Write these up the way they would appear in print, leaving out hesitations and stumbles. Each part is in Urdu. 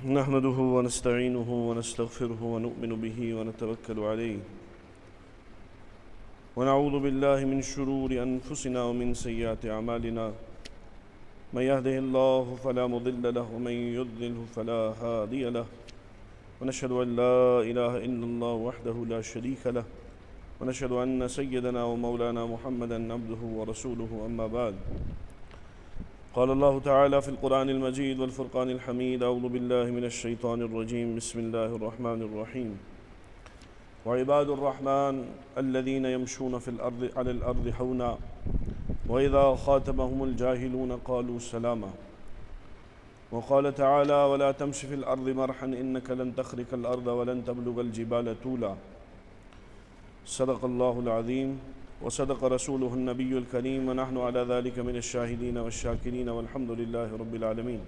نحمده ونستعينه ونستغفره ونؤمن به ونتوكل عليه ونعوذ بالله من شرور أنفسنا ومن سيئات أعمالنا من يهده الله فلا مضل له ومن يضلله فلا هادي له ونشهد أن لا إله إلا الله وحده لا شريك له ونشهد أن سيدنا ومولانا محمدا عبده ورسوله أما بعد قال الله تعالى في القرآن المجيد والفرقان الحميد أعوذ بالله من الشيطان الرجيم بسم الله الرحمن الرحيم وعباد الرحمن الذين يمشون على الأرض حونا وإذا خاطبهم الجاهلون قالوا سلاما وقال تعالى ولا تمش في الأرض مرحا إنك لن تخرق الأرض ولن تبلغ الجبال طولا صدق الله العظيم وصدق رسوله النبي الكريم ونحن على ذلك من الشاهدين والشاكرين والحمد لله رب العالمين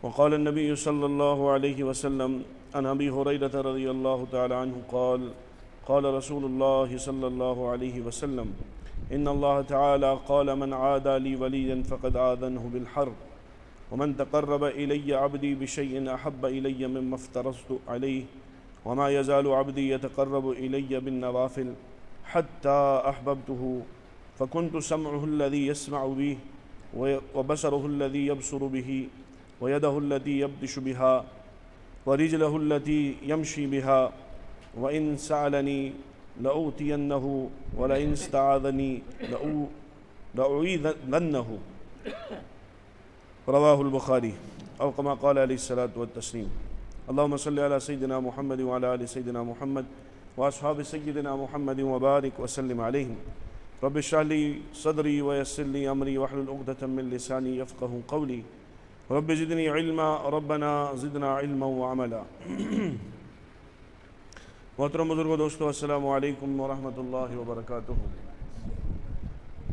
وقال النبي صلى الله عليه وسلم عن أبي هريرة رضي الله تعالى عنه قال قال رسول الله صلى الله عليه وسلم إن الله تعالى قال من عادى لي وليا فقد آذنه بالحرب ومن تقرب إلي عبدي بشيء أحب إلي مما افترضت عليه وما يزال عبدي يتقرب إلي بالنوافل حتى أحببته فكنت سمعه الذي يسمع به وبصره الذي يبصر به ويده التي يبطش بها ورجله التي يمشي بها وإن سألني لأوتينه ولئن استعاذني لأعيذنه رواه البخاري أو كما قال عليه الصلاة والتسليم اللهم صل على سيدنا محمد وعلى آل سيدنا محمد وأصحاب سيدنا محمد وبارك وسلم عليهم رب اشرح لي صدري ويسر لي أمري واحلل عقدة من لساني يفقهوا قولي رب زدني علما ربنا زدنا علما وعملا محترم بزرگوں دوستو السلام علیکم ورحمۃ اللہ وبرکاتہ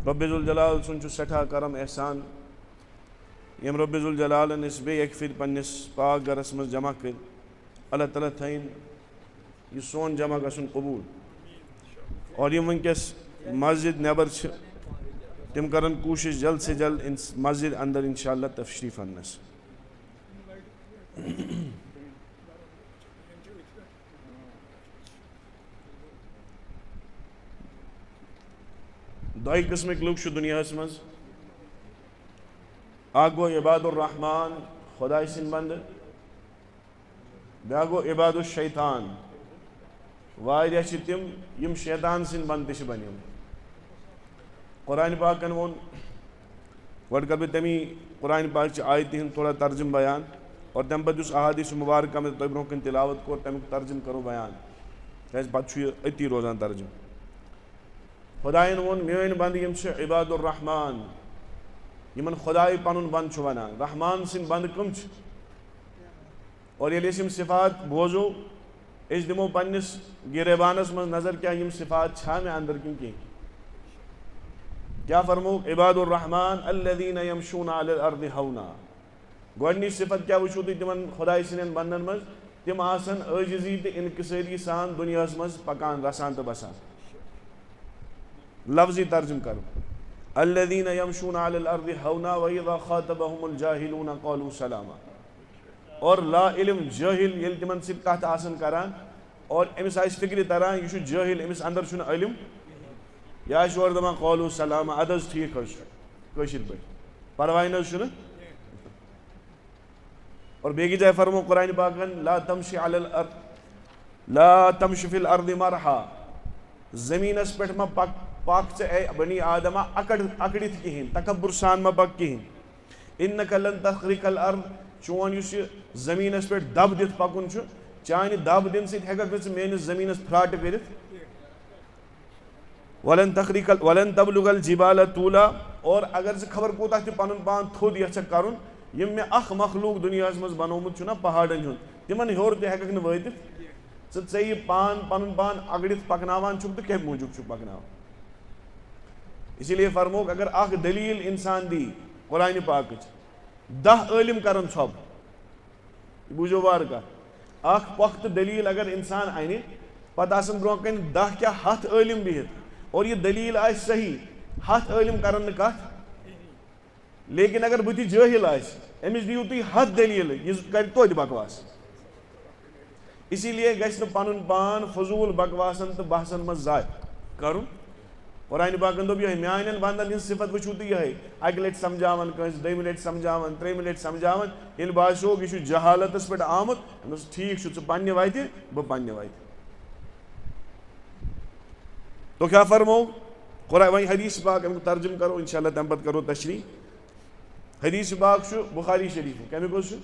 رب ذوالجلال سن چھ سٹھا کرم احسان یم رب ذوالجلالن اس بے ایک پھر پنس پاک گرس مز جمع کر اللہ تعالیٰ تھین یہ سون جمع گژھن قبول اور یم ونکس مسجد نیبر تم کرن کوشش جلد سے جلد ان مسجد اندر انشاءاللہ تشریف انس دوائی قسمک لوگ چھ دنیا مز اکھ گو عباد الرحمن خدای سن بند بیاکھ گو عباد الشیطان واریاہ چھ تم یم شیطان سن بند تہ بنیم قرآن پاکن وون گۄڈٕ کر بہٕ تمی قرآن پاک چہ آیتہِ ہُنٛد تھوڑا ترجم بیان اور تمہِ پتہٕ یُس احادیث مبارکہ میں تۄہہِ برونٛہہ کَنہِ تلاوت کوٚر تمیُک ترجم کرو بیان کیازِ پتہٕ چھُ یہِ أتی روزان ترجم خدایَن ووٚن میٲنۍ بنٛدٕ یِم چھِ عباد الرحمان یِمن خداے پنُن بنٛد چھُ ونان رحمان سٕنٛدۍ بنٛدٕ کٕم چھِ اور ییٚلہِ أسۍ یِم صفات بوزو أسۍ دِمو پننِس گِریبانس منٛز نظر کیٛاہ یِم صفات چھا مےٚ اندر کِنہٕ کینٛہہ کیا فرموک عباد الرحمن الذین یمشون علی الارض ہونا گۄڈنِچ صفت کیا وٕچھو تُہۍ تِمن خداے سٕنٛدٮ۪ن بنٛدن منٛز تِم آسن عٲجزی تہٕ انکسٲری سان دُنیاہس منٛز پکان رسان تہٕ بسان لفظی ترجم کرو الذین یمشون علی الارض ہونا واذا خاطبهم الجاہلون قالوا سلاما اور لا علم جٲہل ییٚلہِ تِمن سۭتۍ کتھ آسن کران اور أمِس آسہِ فکرِ تران یہِ چھُ جٲہل أمِس اندر چھُنہٕ علم یہ آسہِ یورٕ دپان قالوا سلاما اد حظ ٹھیٖک حظ چھُ کٲشِر پٲٹھۍ پرواے نہ حظ چھُنہٕ اور بیٚکہِ جایہِ فرمو قرآنِ پاکن لا تمشِ علی الارض لا تمشِ فی الارض مرحا زمینس پٮ۪ٹھ ما پک ژٕ اے بنی آدما اکڑِتھ کِہیٖنۍ تکبر سان ما پک کِہیٖنۍ انک لن تخرق الارض چون یُس یہِ زمینس پٮ۪ٹھ دب دِتھ پکُن چھُ چانہِ دب دِنہٕ سۭتۍ ہٮ۪ککھ نہٕ ژٕ میٲنِس زمینس پھراٹہٕ کٔرِتھ ولن تبلغ الجبال طولا اور اگر ژٕ خبر کوٗتاہ تہِ پنُن پان تھوٚد یژھکھ کرُن یِم مےٚ اکھ مخلوق دُنیاہس منٛز بنومُت چھُ نا پہاڑن ہُنٛد تِمن ہیوٚر تہِ ہٮ۪ککھ نہٕ وٲتِتھ ژٕ یہِ پان پنُن پان اگڑِتھ پکناوان چھُکھ تہٕ کمہِ موٗجوٗب چھُکھ پکناوان اسی لیے فرموک اگر اکھ دلیٖل انسان دی قرآنِ پاکٕچ 10 عٲلِم کرن ژھۄپہٕ بوٗزِو وارٕ کتھ اکھ پۄختہٕ دلیٖل اگر انسان انہِ پتہٕ آسن برونٛہہ کنہِ 10 کیٛاہ 100 عٲلِم بِہِتھ اور یہ دلیٖل آسہِ صحیح 100 عٲلِم کرن نہٕ کتھ لیکن اگر بُتھِ جٲہِل آسہِ أمِس دِیِو تُہۍ ہتھ دٔلیٖل یہِ کَرِ توتہِ بکواس. اسی لیے گژھِ نہٕ پَنُن پان فضوٗل بکواسن تہٕ بحثن منٛز ضایع کَرُن. قرآنِ پاکن دوٚپ یِہوٚے میانٮ۪ن بنٛدن ہٕنٛز صفت وٕچھِو تُہۍ یِہوٚے اَکہِ لٹہِ سمجھاوان کٲنٛسہِ دوٚیمہِ لٹہِ سمجھاوان ترٛیٚیِمہِ لٹہِ سمجھاوان ییٚلہِ باسیوکھ یہِ چھُ جہالتس پٮ۪ٹھ آمُت دوٚپُس ٹھیٖک چھُ ژٕ پننہِ وتہِ بہٕ پننہِ وتہِ. تو کیٛاہ فرموو قرآن وۄنۍ حدیٖث پاک امیُک ترجُمہٕ کرو انشاء اللہ تمہِ پتہٕ کرو تشریح. حدیٖث پاک چھُ بخاری شریٖف کمیُک اوس چھُ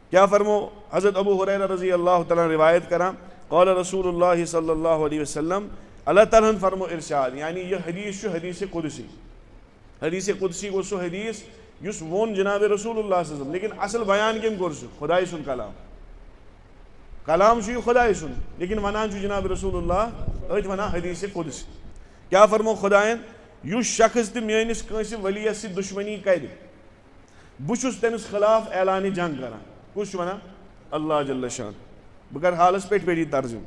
کیٛاہ فرموو حضرت ابو ہریرہ رضی اللہ تعالیٰ روایت کران قال رسول اللہ صلی اللہ علیہ وسلم اللہ تعالیٰ ہن فرمو ارشاد یعنی یہ حدیث چھُ حدیث قدسی. حدیث قدسی گوٚو سُہ حدیث یُس ووٚن جناب رسول اللہ صلی اللہ علیہ وسلم لیکن اصل بیان کٔمۍ کوٚر سُہ خۄداے سُنٛد کلام. کلام چھُ یہِ خۄداے سُنٛد لیکن ونان چھُ جناب رسول اللہ أتھۍ ونان حدیث قدسی. کیٛاہ فرموو خۄدایَن یُس شخص تہِ میٲنِس کٲنٛسہِ ؤلِیَس سۭتۍ دُشمنی کرِ بہٕ چھُس تٔمِس خلاف اعلانِ جنگ کران. کُس چھُ ونان اللہ جل شان. بہٕ کرٕ حالس پٮ۪ٹھ پٮ۪ٹھ یہِ ترجُمہٕ.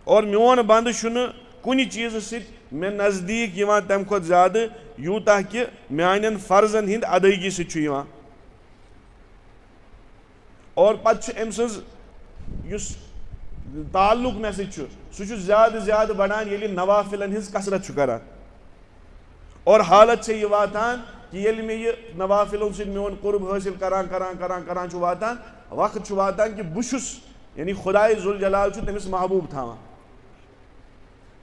اور میون بنٛدٕ چھُنہٕ کُنہِ چیٖزٕ سۭتۍ مےٚ نزدیٖک یِوان تمہِ کھۄتہٕ زیادٕ یوٗتاہ کہِ میانٮ۪ن فرضن ہِنٛدۍ ادٲیگی سۭتۍ چھُ یِوان. اور پتہٕ چھُ أمۍ سٕنٛز یُس تعلُق مےٚ سۭتۍ چھُ سُہ چھُ زیادٕ زیادٕ بڑان ییٚلہِ نوافلن ہِنٛز کثرت چھُ کران. اور حالت چھےٚ یہِ واتان کہ ییٚلہِ مےٚ یہِ نوافلو سۭتۍ میون قرب حٲصِل کران چھُ واتان وقت چھُ واتان کہ بہٕ چھُس یعنی خۄداے ذوالجلال چھُ تٔمِس محبوٗب تھاوان.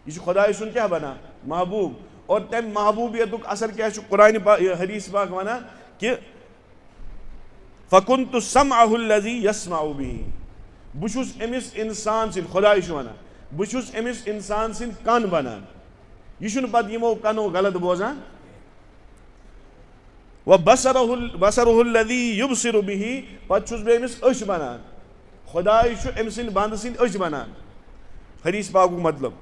یہِ چھُ خۄداے سُنٛد کیٛاہ بنان محبوٗب. اور تمہِ محبوٗبیتُک اثر کیٛاہ چھُ قرآنِ حدیث پاک ونان کہ فَكُنتُ سَمْعَهُ الَّذِي يَسْمَعُ بِهِ بہٕ چھُس أمِس اِنسان سٕنٛدۍ خۄداے چھُ ونان بہٕ چھُس أمِس اِنسان سٕنٛدۍ کن بنان. یہِ چھُنہٕ پتہٕ یِمو کنو غلط بوزان. وَبَصَرُهُ الَّذِي يُبْصِرُ بِهِ پتہٕ چھُس بہٕ أمِس أچھ بنان. خۄداے چھُ أمۍ سٕنٛدۍ بنٛدٕ سٕنٛدۍ أچھ بنان. حدیث پاکُک مطلب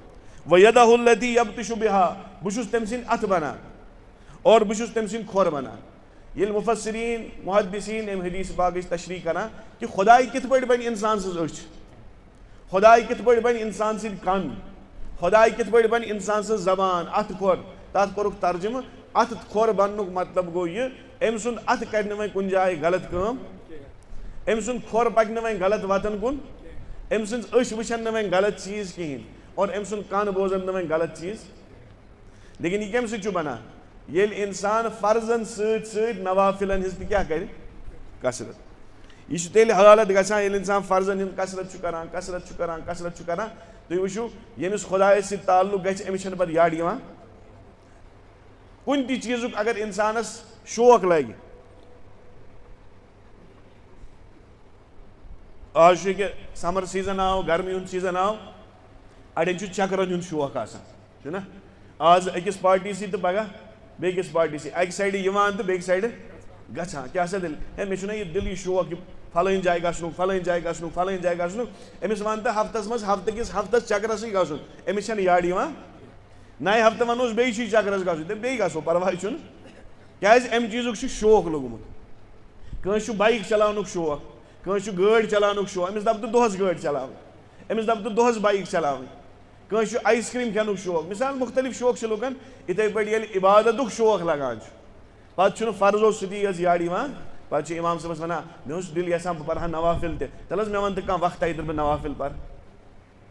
وَيَدَهُ الَّتِي يَبْطِشُ بِهَا بہٕ چھُس تٔمۍ سٕنٛدۍ اَتھٕ بنان اور بہٕ چھُس تٔمۍ سٕنٛدۍ کھۄر بنان. ییٚلہِ مُفسریٖن محدثیٖن اَمہِ حدیث پاکٕچ تشریح کران کہ خۄداے کِتھ پٲٹھۍ بنہِ اِنسان سٕنٛز أچھ خۄداے کِتھ پٲٹھۍ بنہِ اِنسان سٕنٛدۍ کن خۄداے کِتھ پٲٹھۍ بنہِ اِنسان سٕنٛز زبان اَتھٕ کھۄر تتھ کوٚرُکھ ترجمہٕ اَتھٕ کھۄر بننُک مطلب گوٚو یہِ أمۍ سُنٛد اَتھٕ کرِ نہٕ وۄنۍ کُنہِ جایہِ غلط کٲم أمۍ سُنٛد کھۄر پکہِ نہٕ وۄنۍ غلط وتن کُن أمۍ سٕنٛز أچھ وٕچھن نہٕ وۄنۍ غلط چیٖز کہیٖنۍ اور أمۍ سُنٛد کن بوزن نہٕ وۄنۍ غلط چیٖز. لیکن یہِ کمہِ سۭتۍ چھُ بنان ییٚلہِ اِنسان فرضن سۭتۍ سۭتۍ نوافلن ہٕنٛز تہِ کیٛاہ کرِ کثرت. یہِ چھُ تیٚلہِ حالت گژھان ییٚلہِ اِنسان فرضن ہٕنٛز کثرت چھُ کران. تُہۍ وٕچھِو ییٚمِس خۄدایس سۭتۍ تعلُق گژھِ أمِس چھنہٕ پتہٕ یڈ یِوان کُنہِ تہِ چیٖزُک اگر اِنسانس شوق لگہِ. آز چھُ ییٚکیٛاہ سمر سیٖزن آو گرمی ہُنٛد سیٖزن آو اڑٮ۪ن چھُ چکرن ہُنٛد شوق آسان چھُنہ آز أکِس پارٹی سۭتۍ تہٕ پگہہ بیٚکِس پارٹی سۭتۍ اکہِ سایڈٕ یِوان تہٕ بیٚکہِ سایڈٕ گژھان کیٛاہ سا دٔلیٖل ہے مےٚ چھُنہ یہِ دِلی شوق یہِ فلٲنۍ جایہِ گژھنُک أمِس ون تہٕ ہفتس منٛز ہفتہٕ ہفتس چکرسٕے گژھُن أمِس چھنہٕ یڈ یِوان. نَیہِ ہفتہٕ ونوس بیٚیہِ چھُے چکرس گژھُن تہٕ بیٚیہِ گژھو پرواے چھُنہٕ کیٛازِ اَمہِ چیٖزُک چھُ شوق لوٚگمُت. کٲنٛسہِ چھُ بایک چلاونُک شوق کٲنٛسہِ چھُ گٲڑۍ چلاونُک شوق أمِس دپہٕ تہٕ دۄہس گٲڑۍ چلاوٕنۍ أمِس دپہٕ تہٕ دۄہس بایک چلاوٕنۍ. کٲنٛسہِ چھُ آیِس کرٛیٖم کھٮ۪نُک شوق مِثال مُختٔلِف شوق چھِ لُکن. یِتھٕے پٲٹھۍ ییٚلہِ عبادتُک شوق لگان چھُ پتہٕ چھُنہٕ فرضو سۭتی یٲژ یڈ یِوان پتہٕ چھُ اِمام صٲبس ونان مےٚ اوس دِل یژھان بہٕ پرٕ ہا نوافل تہِ تیٚلہِ حظ مےٚ ون تہٕ کانٛہہ وقتہ ییٚتٮ۪ن بہٕ نوافل پرٕ.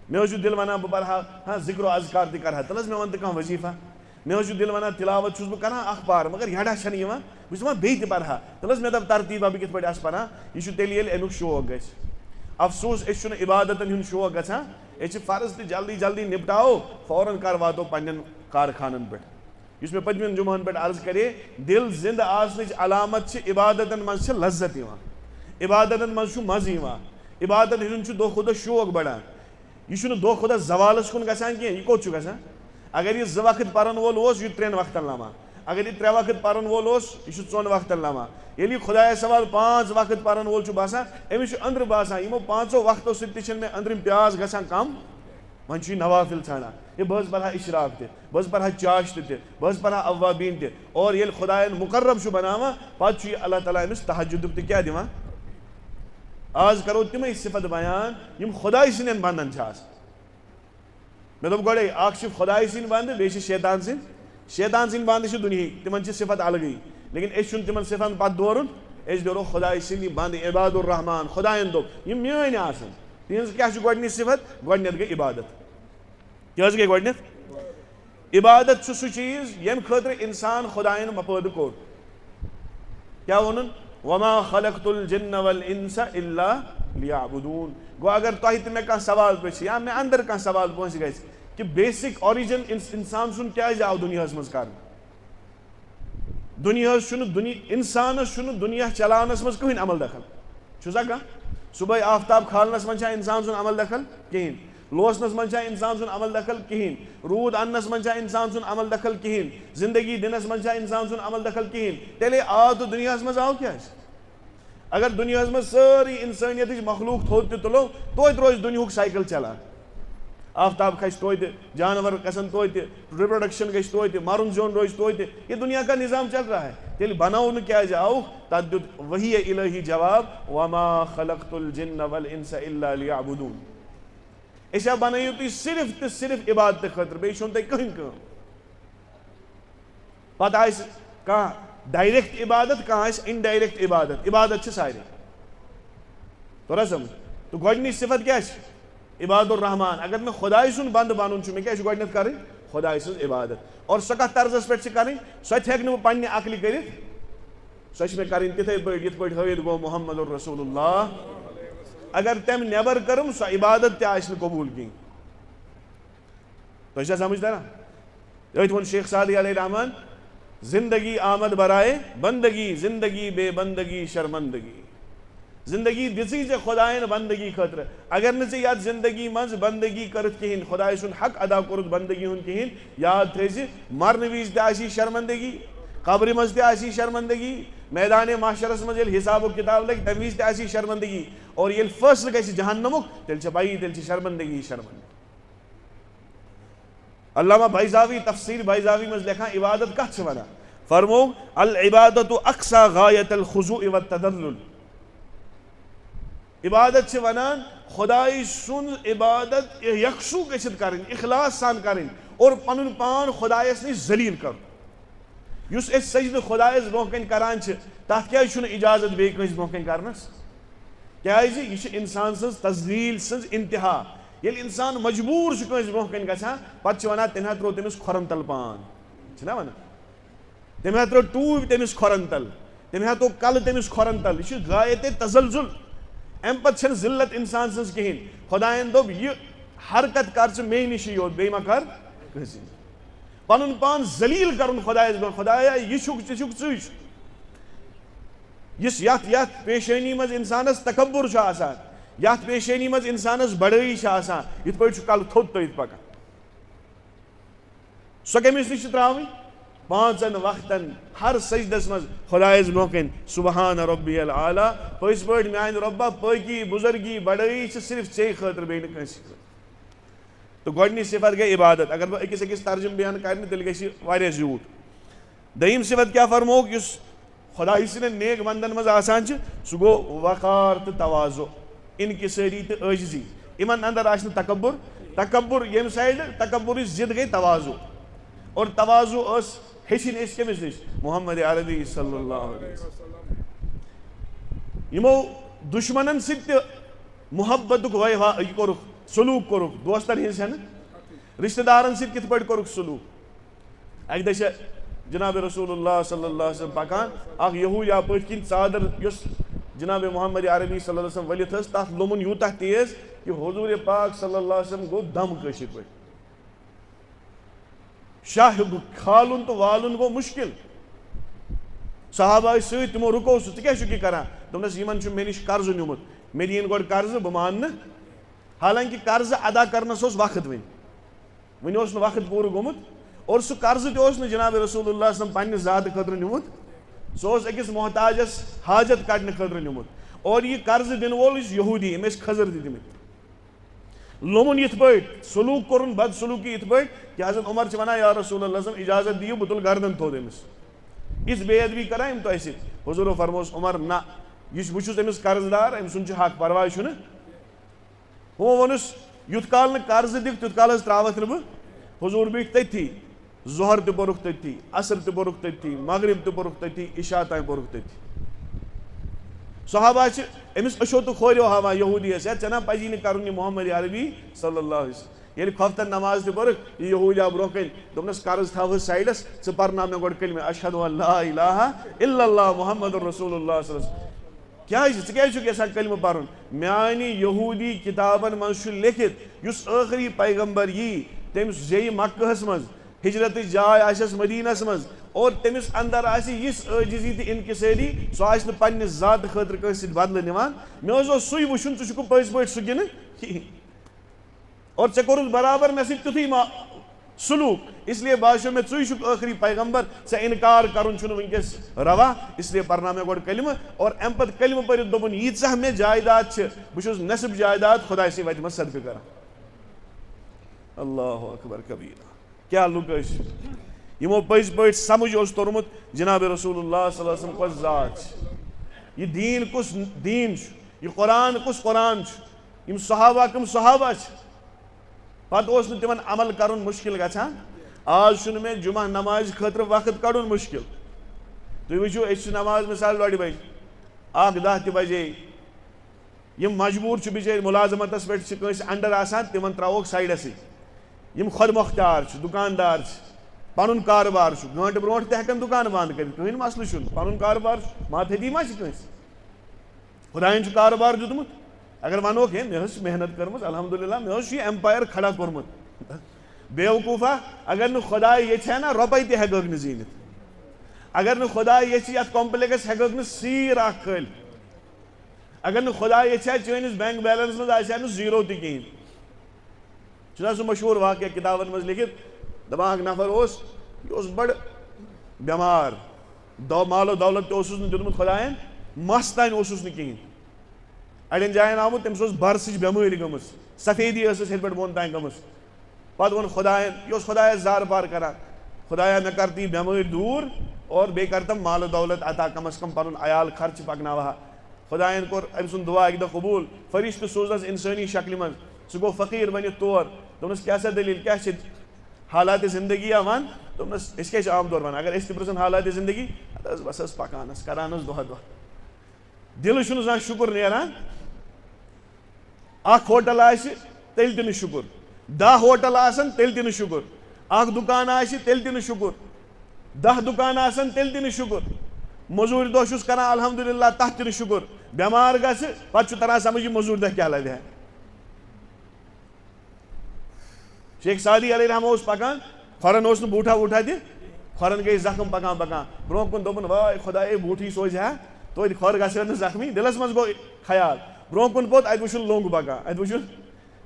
مےٚ حظ چھُ دِل ونان بہٕ پرٕ ہا ذِکر و اذکار تہِ کرٕ ہا تیٚلہِ حظ مےٚ ون تہٕ کانٛہہ وظیٖفہ. مےٚ حظ چھُ دِل ونان تِلاوت چھُس بہٕ کران اکھ پارٕ مگر یڈا چھنہٕ یِوان بہٕ چھُس دپان بیٚیہِ تہِ پرٕ ہا تیٚلہِ حظ مےٚ دپ ترتیٖبا بہٕ کِتھ پٲٹھۍ آسہٕ پران. یہِ چھُ تیٚلہِ ییٚلہِ امیُک شوق گژھِ. افسوٗس أسۍ چھُنہٕ عبادتن ہُنٛد شوق گژھان أسۍ چھِ فرض تہِ جلدی جلدی نپٹاوو فوراً کر واتو پننٮ۪ن کارخانن پٮ۪ٹھ. یُس مےٚ پٔتمٮ۪ن جُمعن پٮ۪ٹھ عرض کرے دِل زِنٛدٕ آسنٕچ علامت چھِ عبادتن منٛز چھِ لذت یِوان عبادتن منٛز چھُ مزٕ یِوان عبادت ہُنٛد چھُ دۄہ کھۄتہٕ دۄہ شوق بڑان. یہِ چھُنہٕ دۄہ کھۄتہٕ دۄہ زوالس کُن گژھان کینٛہہ یہِ کوٚت چھُ گژھان. اگر یہِ 2 وقت پرن وول اوس یہِ چھُ 3 وقتن لمان اگر یہِ 3 وقت پرن وول اوس یہِ چھُ 4 وقتن لمان. ییٚلہِ یہِ خۄدایس حوالہٕ 5 وقت پرن وول چھُ باسان أمِس چھُ أنٛدرٕ باسان یِمو 5 وقتو سۭتۍ تہِ چھنہٕ مےٚ أنٛدرِم پیاس گژھان کم وۄنۍ چھُ یہِ نوافل ژھانڈان ہے بہٕ حظ پرٕ ہا اشراق تہِ بہٕ حظ پرٕ ہا چاشتہٕ تہِ بہٕ حظ پرٕ ہا اوابیٖن تہِ. اور ییٚلہِ خۄدایَن مُقرب چھُ بناوان پتہٕ چھُ یہِ اللہ تعالیٰ أمِس تہجُدُک تہِ کیٛاہ دِوان. آز کرو تِمے صفت بیان یِم خۄداے سٕنٛدٮ۪ن بنٛدن چھِ آسان. مے دوٚپ گۄڈے اکھ چھِ خۄداے سٕنٛدۍ بنٛدٕ بیٚیہِ چھِ شیطان سٕنٛدۍ بنٛدٕ چھِ دُنہِکۍ تِمن چھِ صفت الگٕے لیکن أسۍ چھُنہٕ تِمن صفتن پتہٕ دورُن أسۍ دورو خۄداے سٕنٛدی بنٛدٕ عباد الرحمان خۄداین دوٚپ یِم میٲنۍ آسن تِہنٛز کیاہ چھِ گۄڈنِچ صفت گۄڈنیٚتھ گٔے عبادت کیٛاہ حظ گٔے گۄڈنیٚتھ عبادت چھُ سُہ چیٖز ییٚمہِ خٲطرٕ انسان خۄداین پٲدٕ کوٚر کیاہ ووٚنُن وما خلقت الجن والانس الا لیعبدون گوٚو اگر تۄہہِ تہِ مےٚ کانٛہہ سوال پرٛژھِ یا مےٚ اندر کانٛہہ سوال پٲنٛسہِ گژھِ کہ بیسک آرِجن انسان سُنٛد کیازِ آو دُنیاہس منٛز کرنہٕ دُنیاہس چھُنہٕ انسانس چھُنہٕ دُنیا چلاونس منٛز کٕہٕنۍ عمل دخل چھُسا کانٛہہ صبحٲے آفتاب کھالنس منٛز چھا انسان سُنٛد عمل دخل کہیٖنۍ لوسنس منٛز چھا انسان سُنٛد عمل دخل کہیٖنۍ روٗد اننس منٛز چھا انسان سُنٛد عمل دخل کہیٖنۍ زندگی دِنس منٛز چھا انسان سُنٛد عمل دخل کہیٖنۍ تیٚلے آو تہٕ دُنیاہس منٛز آو کیازِ اگر دُنیاہس منٛز سٲرٕے انسٲنیتٕچ مخلوق تھوٚد تہِ تُلو توتہِ روزِ دُنیہُک سایکل چلان آفتاب کھسہِ توتہِ جانور گژھن توتہِ رِپروڈکشن گژھِ توتہِ مرُن زیوٚن روزِ توتہِ یہ دنیا کا نظام چل رہا ہے تیٚلہِ بناونہٕ کیازِ آوُکھ تتھ دیُت وحی الہی جواب وما خلقت الجن والانس الا لیعبدون أسۍ بنٲیِو تُہۍ صرف تہٕ صرف عبادتہٕ خٲطرٕ بیٚیہِ چھُنہٕ تۄہہِ کٕہٕنۍ کٲم پتہٕ آسہِ کانٛہہ ڈایریکٹ عبادت کانٛہہ آسہِ انڈایریکٹ عبادت چھِ سارے توٚر سمجھ تہٕ گۄڈنِچ صفت کیاہ چھِ عباد الرحمان اگر مےٚ خۄداے سُنٛد بنٛدٕ بنُن چھُ مےٚ کیاہ چھُ گۄڈنیٚتھ کرٕنۍ خۄداے سٕنٛز عبادت اور سۄ کتھ طرزس پٮ۪ٹھ چھِ کرٕنۍ سۄ تہِ ہیٚکہٕ نہٕ بہٕ پننہِ عقلہِ کٔرِتھ سۄ چھِ مےٚ کرٕنۍ تِتھے پٲٹھۍ یِتھ پٲٹھۍ ہٲوِتھ گوٚو محمد الرسول اللہ اگر تمہِ نٮ۪بر کٔرٕم سۄ عبادت تہِ آسہِ نہٕ قبوٗل کِہیٖنۍ تۄہہِ چھا سمجھ تران أتھۍ ووٚن شیخ سعدی علیہ رحمان زندگی آمد برائے بندگی زندگی بے بندگی شرمندگی زندگی دِژٕے ژےٚ خۄدایَن بندگی خٲطرٕ اگر نہٕ ژےٚ یتھ زندگی منٛز بندگی کٔرٕتھ کِہیٖنۍ خۄداے سُنٛد حق ادا کوٚرُتھ بندگی ہُنٛد کِہیٖنۍ یاد تھٲیزِ مرنہٕ وِزِ تہِ آسی شرمندگی قبرِ منٛز تہِ آسی شرمندگی میدانِ محشرس منٛز ییٚلہِ حسابُک کِتاب لگہِ تمہِ وِزِ تہِ آسی شرمندگی اور ییٚلہِ فٲصلہٕ گژھِ جہنمُک تیٚلہِ چھےٚ پیی تیٚلہِ چھِ شرمندگی شرمندگی علامہ بیضاوی تفسیر بیضاوی منٛز لیکھان عبادت کتھ چھِ ونان فرموو العبادت اقصى غایت الخضوع والتذلل عبادت چھِ ونان خۄداے سُنٛد عبادت یکسوٗ گٔژھِتھ کرٕنۍ اخلاص سان کرٕنۍ اور پنُن پان خۄدایس نِش ذلیٖل کرُن یُس أسۍ سجدٕ خۄدایس برونٛہہ کنہِ کران چھِ تتھ کیازِ چھُنہٕ اجازت بیٚیہِ کٲنٛسہِ برونٛہہ کنہِ کرنس کیازِ یہِ چھِ انسان سٕنٛز تذلیٖل سٕنٛز انتہا ییٚلہِ انسان مجبوٗر چھُ کٲنٛسہِ برونٛہہ کنہِ گژھان پتہٕ چھِ ونان تٔمۍ ہا ترٛوو تٔمِس کھۄرن تل پان چھِنا ونان تٔمۍ ہا ترٛوو ٹوٗپۍ تٔمِس کھۄرن تل تٔمۍ ہا تھوٚو کلہٕ تٔمِس کھۄرن تل یہِ چھُ غایتِ تزلزل امہِ پتہٕ چھنہٕ ذلت انسان سٕنٛز کہیٖنۍ خۄداین دوٚپ یہِ حرکت کر ژٕ مے نِشی یوت بیٚیہِ ما کر کٲنٛسہِ پنُن پان ذلیٖل کرُن خۄدایس برونٛہہ خۄدایا یہِ چھُکھ ژٕ چھُکھ ژٕے یُس یتھ پیشٲنی منٛز انسانس تکبُر چھُ آسان یتھ پیشٲنی منٛز انسانس بڑٲیی چھِ آسان یِتھ پٲٹھۍ چھُ کلہٕ تھوٚد تھٲیِتھ پکان سۄ کٔمِس نِش چھِ ترٛاوٕنۍ پانٛژن وقتن ہر سجدس منٛز خۄدایس برونٛہہ کنہِ سبحان ربی العالیٰ پٔزۍ پٲٹھۍ میانہِ رۄبا پٲکی بُزرگی بڑٲیی چھِ صرف ژے خٲطرٕ بیٚیہِ نہٕ کٲنٛسہِ خٲطرٕ تہٕ گۄڈنِچ صفت گٔے عبادت اگر بہٕ أکِس ترجُمہٕ بیان کرنہٕ تیٚلہِ گژھِ یہِ واریاہ زیوٗٹھ دوٚیِم صفت کیاہ فرمووُکھ یُس خۄداے سٕنٛدٮ۪ن نیک بنٛدن منٛز آسان چھِ سُہ گوٚو وقار تہٕ توازو انکسٲری تہٕ عٲجزی یِمن اندر آسہِ نہٕ تکبُر ییٚمہِ سایڈٕ تکبُرٕچ ضد گٔے توازو اور توازو ٲس ہیٚچھِنۍ أسۍ کٔمِس نِش محمد عربی صلی اللہ علیہ وسلم یِمو دُشمنن سۭتۍ تہِ محبتُک یہِ کوٚرُکھ سلوٗک کوٚرُکھ دوستن ہِنٛز چھنہٕ رشتہٕ دارن سۭتۍ کِتھ پٲٹھۍ کوٚرُکھ سلوٗک اکہِ دۄہ چھِ جناب رسول اللہ صلی اللہ علیہ وسلم پکان اکھ یہوٗدیا پٔتھۍ کِنۍ ژادر یۄس جناب محمد عربی صلی اللہ علیہ وسلم ؤلِتھ ٲس تتھ لوٚمُن یوٗتاہ تیز کہِ حضوٗرِ پاک صلی اللہ علیہ وسلم گوٚو دم کٲشِر پٲٹھۍ شاہ کھالُن تہٕ والُن گوٚو مُشکِل صحابہ ٲسۍ سۭتۍ تِمو رُکو سُہ ژٕ کیٛاہ چھُکھ یہِ کران دوٚپنس یِمن چھُ مےٚ نِش قرضہٕ نیوٗمُت مےٚ دِیِن گۄڈٕ قرضہٕ بہٕ ماننہٕ حالانکہِ قرضہٕ ادا کرنس اوس وقت وُنہِ اوس نہٕ وقت پوٗرٕ گوٚمُت اور سُہ قرضہٕ تہِ اوس نہٕ جناب رسول اللہ وسلم پننہِ ذاتہٕ خٲطرٕ نیوٗمُت سُہ اوس أکِس محتاجس حاجت کڑنہٕ خٲطرٕ نیوٗمُت اور یہِ قرضہٕ دِنہٕ وول یُس یہوٗدی أمۍ ٲسۍ کھٔزٕر تہِ دِمٕتۍ لوٚمُن یِتھ پٲٹھۍ سلوٗک کوٚرُن بد سلوٗکی یِتھ پٲٹھۍ کہ حضرت عمر چھِ ونان یا رسول اللہ اجازت دِیِو بہٕ تُلہٕ گردن تھوٚد أمِس یِژھ بے ادبی کران یِم تۄہہِ سۭتۍ حضوٗرو فرمووُس عمر نہ بہٕ چھُس أمِس قرض دار أمۍ سُنٛد چھُ حق پرواے چھُنہٕ ہُمو ووٚنُس یُتھ کال نہٕ قرض دِکھ تیُتھ کال حظ ترٛاوَتھ نہٕ بہٕ حضوٗر بیٖٹھۍ تٔتھی ظہر تہِ پوٚرُکھ تٔتھی عصر تہِ پوٚرُکھ تٔتھی مغرب تہِ پوٚرُکھ تٔتھی عشاء تام پوٚرُکھ تٔتھی صحابہ چھِ أمِس أچھو تہٕ کھوریو ہاوان یہوٗدیَس ژےٚ نا پَزی نہٕ کَرُن یہِ محمد عربی صلی اللہ علیہ وسلم ییٚلہِ خۄفتن نماز تہِ پٔرٕکھ یہِ یہوٗدی آو برونٛہہ کَنہِ دوٚپنَس قرض تھاو حظ سایڈَس ژٕ پَرناو مےٚ گۄڈٕ کلمہ اشہدُ ان لا الہ الا اللہ محمد رسول اللہ صلی اللہ علیہ وسلم کیٛازِ ژٕ کیٛازِ چھُکھ یژھان کلمہ پَرُن میانہِ یہوٗدی کِتابن منٛز چھُ لیکھِتھ یُس ٲخری پیغمبر یی تٔمِس زیٚیہِ مکہَس منٛز ہجرتٕچ جاے آسٮ۪س مدیٖنَس منٛز اور تٔمِس اندر آسہِ یِژھ عٲجزی تہٕ انکسٲری سُہ آسہِ نہٕ پننہِ ذاتہٕ خٲطرٕ کٲنٛسہِ سۭتۍ بدلہٕ نِوان مےٚ حظ اوس سُے وٕچھُن ژٕ چھُکھ پٔزۍ پٲٹھۍ سُہ کِنہٕ کِہیٖنۍ اور ژےٚ کوٚرُتھ برابر مےٚ سۭتۍ تیُتھُے سلوٗک اسلیے باسیو مےٚ ژٕے چھُکھ ٲخری پیغمبر ژےٚ اِنکار کرُن چھُنہٕ وٕنکیٚس روا اسلیے پرناو مےٚ گۄڈٕ کلمہٕ اور امہِ پتہٕ کلمہٕ پٔرِتھ دوٚپُن ییٖژاہ مےٚ جایداد چھِ بہٕ چھُس نٮ۪صٕف جایداد خۄدایسٕے وَتہِ منٛز صدقہٕ کران اللہ اکبر کبیٖرا کیٛاہ لُکھ ٲسۍ یِمو پٔزۍ پٲٹھۍ سمجھ اوس توٚرمُت جناب رسول اللہ صلی اللہ علیہ وسلم کۄس ذات چھِ یہِ دیٖن کُس دیٖن چھُ یہِ قرآن کُس قرآن چھُ یِم صحابہ کٕم صحابہ چھِ پتہٕ اوس نہٕ تِمن عمل کرُن مُشکِل گژھان آز چھُنہٕ مےٚ جُمعہ نمازِ خٲطرٕ وقت کڑُن مُشکِل تُہۍ وٕچھِو أسۍ چھِ نماز مثال 2:30 بجہِ 1:10 تہِ بجے یِم مجبوٗر چھِ بِچٲرۍ مُلازمتس پٮ۪ٹھ چھِ کٲنٛسہِ انڈر آسان تِمن ترٛاووکھ سایڈسٕے یِم خۄد مۄختار چھِ دُکاندار چھِ پنُن کاربار چھُ گٲنٛٹہٕ برونٛٹھ تہِ ہٮ۪کن دُکان بنٛد کٔرِتھ کٕہٕنۍ مسلہٕ چھُنہٕ پنُن کاربار چھُ ماتحتی ما چھِ کٲنٛسہِ خۄدایَن چھُ کاربار دیُتمُت اگر ونوکھ ہے مےٚ حظ چھِ محنت کٔرمٕژ الحمدُاللہ مےٚ حظ چھُ یہِ ایمپایر کھڑا کوٚرمُت بیوقوٗفا اگر نہٕ خۄداے ییٚژھِ ہا نا رۄپے تہِ ہٮ۪کہٕ نہٕ زیٖنِتھ اگر نہٕ خۄداے ییٚژھِ یتھ کمپلیکس ہٮ۪کہٕ نہٕ سیٖر اکھ کھٲلِتھ اگر نہٕ خۄداے ییٚژھِ ہا چٲنِس بینک بیلنس منٛز آسہِ ہا نہٕ زیٖرو تہِ کِہیٖنۍ چھُنہ سُہ مشہوٗر واقعہ کِتابن منٛز لیکھِتھ دپان اکھ نفر اوس یہِ اوس بڑٕ بٮ۪مار مالو دولت تہِ اوسُس نہٕ دیُتمُت خۄدایَن مس تانۍ اوسُس نہٕ کِہیٖنۍ اڑٮ۪ن جاین آمُت تٔمِس اوس برسٕچ بٮ۪مٲرۍ گٔمٕژ سفیدی ٲسٕس ہیٚرِ پٮ۪ٹھ بۄن تانۍ گٔمٕژ پتہٕ ووٚن خۄدایَن یہِ اوس خۄدایس زار پار کران خۄدایا مےٚ کر تہٕ یہِ بٮ۪مٲرۍ دوٗر اور بیٚیہِ کرتم مالہٕ دولت عطا کم از کم پنُن عیال خرچہٕ پکناوٕ ہا خۄدایَن کوٚر أمۍ سُنٛد دُعا اکہِ دۄہ قبوٗل فرشتہٕ سوٗزنس انسٲنی شکلہِ منٛز سُہ گوٚو فقیٖر بٔنِتھ تور دوٚپنس کیٛاہ سا دٔلیٖل کیٛاہ چھِ حالاتِ زندگی وَن دوٚپنس أسۍ کیٛاہ چھِ عام طور وَنان اگر أسۍ تہِ پرٛژھن حالاتِ زندگی اَدٕ حظ بس حظ پکان حظ کران حظ دۄہ دۄہ دِلہٕ چھُنہٕ زانٛہہ شُکُر نیران اکھ ہوٹل آسہِ تیٚلہِ تہِ نہٕ شُکُر 10 ہوٹل آسن تیٚلہِ تہِ نہٕ شُکُر اکھ دُکان آسہِ تیٚلہِ تہِ نہٕ شُکُر 10 دُکان آسن تیٚلہِ تہِ نہٕ شُکُر موٚزوٗرۍ دۄہ چھُس کران الحمدُاللہ تتھ تہِ نہٕ شُکُر بٮ۪مار گژھِ پتہٕ چھُ تران سمجھ یہِ موٚزوٗرۍ دۄہ کیٛاہ لبہِ ہا شیخ سعدی علیہ رحمہ اوس پکان کھۄرن اوس نہٕ بوٗٹھا ووٗٹھا تہِ کھۄرن گٔے زخم پکان پکان برونٛہہ کُن دوٚپُن واے خۄداے بوٗٹھٕے سوزِ ہا توتہِ کھۄر گژھِ ہا نہٕ زخمی دِلس منٛز گوٚو خیال برونٛہہ کُن پوٚت اَتہِ وٕچھُن لوٚنٛگ پکان اَتہِ وٕچھُن